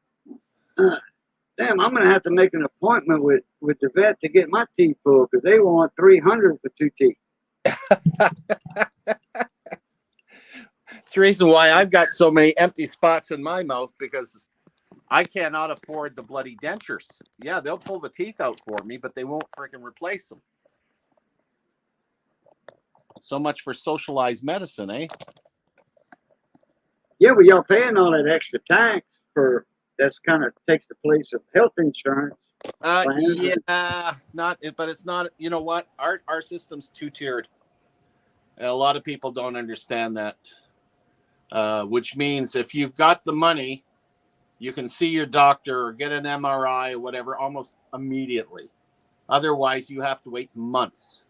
damn, I'm going to have to make an appointment with the vet to get my teeth pulled because they want $300 for 2 teeth. It's the reason why I've got so many empty spots in my mouth, because I cannot afford the bloody dentures. Yeah, they'll pull the teeth out for me, but they won't freaking replace them. So much for socialized medicine, eh? Yeah, well, y'all paying all that extra tax for that's kind of takes the place of health insurance. plans. Yeah, not, but it's not. You know what? Our system's two-tiered. And a lot of people don't understand that. Which means if you've got the money, you can see your doctor or get an MRI or whatever almost immediately. Otherwise, you have to wait months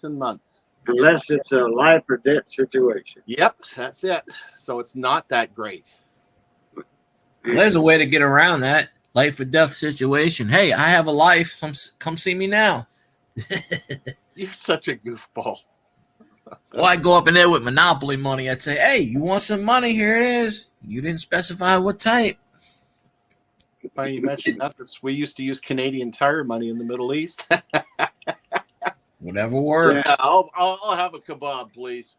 and months. Unless it's a life or death situation. Yep, that's it. So it's not that great. Well, there's a way to get around that life or death situation. Hey, I have a life. Come see me now. You're such a goofball. Well, I'd go up in there with Monopoly money. I'd say, hey, you want some money? Here it is. You didn't specify what type. Funny you mentioned that. We used to use Canadian Tire money in the Middle East. Whatever works. Yeah, I'll have a kebab, please.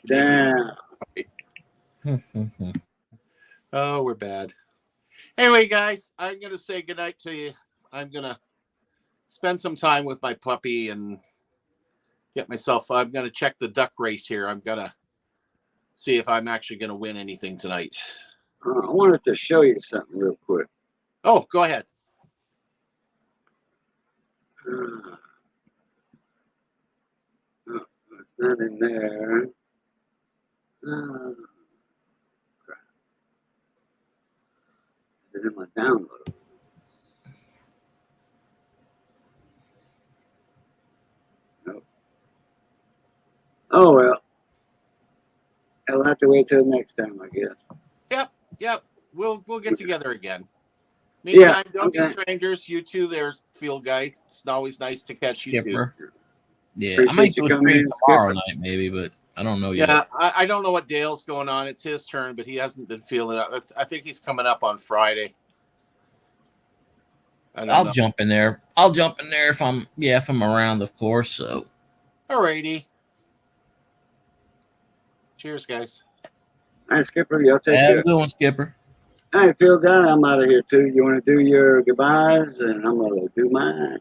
Damn. Oh, we're bad. Anyway, guys, I'm gonna say goodnight to you. I'm gonna spend some time with my puppy and get myself. I'm gonna check the duck race here. I'm gonna see if I'm actually gonna win anything tonight. I wanted to show you something real quick. Oh, go ahead. It's not in there. Crap. Is it in my download? Nope. Oh well. I'll have to wait till next time, I guess. Yep. We'll get together again. Yeah, Meantime, don't okay. be strangers. You two there, field guy. It's always nice to catch you two. Skipper. Yeah, Appreciate I might you do a coming stream in, tomorrow Skipper. night, maybe, but I don't know Yeah, yet. I don't know what Dale's going on. It's his turn, but he hasn't been feeling it. I think he's coming up on Friday. I'll jump in there. I'll jump in there if I'm around, of course. So, alrighty. Cheers, guys. All right, Skipper, y'all take have care. a good one, Skipper. All right, Phil Guy, I'm out of here too. You want to do your goodbyes, and I'm gonna do mine.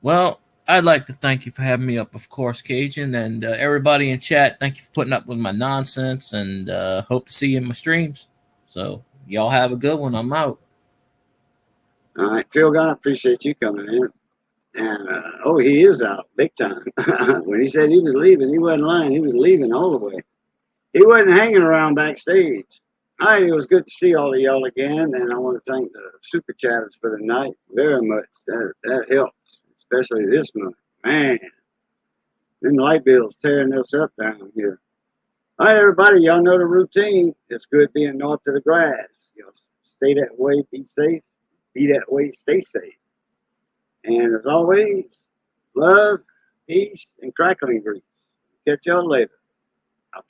Well, I'd like to thank you for having me up, of course, Cajun, and everybody in chat. Thank you for putting up with my nonsense, and hope to see you in my streams. So, y'all have a good one. I'm out. All right, Phil Guy, appreciate you coming in. And he is out big time. When he said he was leaving, he wasn't lying. He was leaving all the way. He wasn't hanging around backstage. All right, it was good to see all of y'all again, and I want to thank the super chatters for the night very much. That helps, especially this month. Man, them light bills tearing us up down here. All right, everybody, y'all know the routine. It's good being north of the grass. Stay that way, be safe. Be that way, stay safe. And as always, love, peace, and crackling grease. Catch y'all later. I'll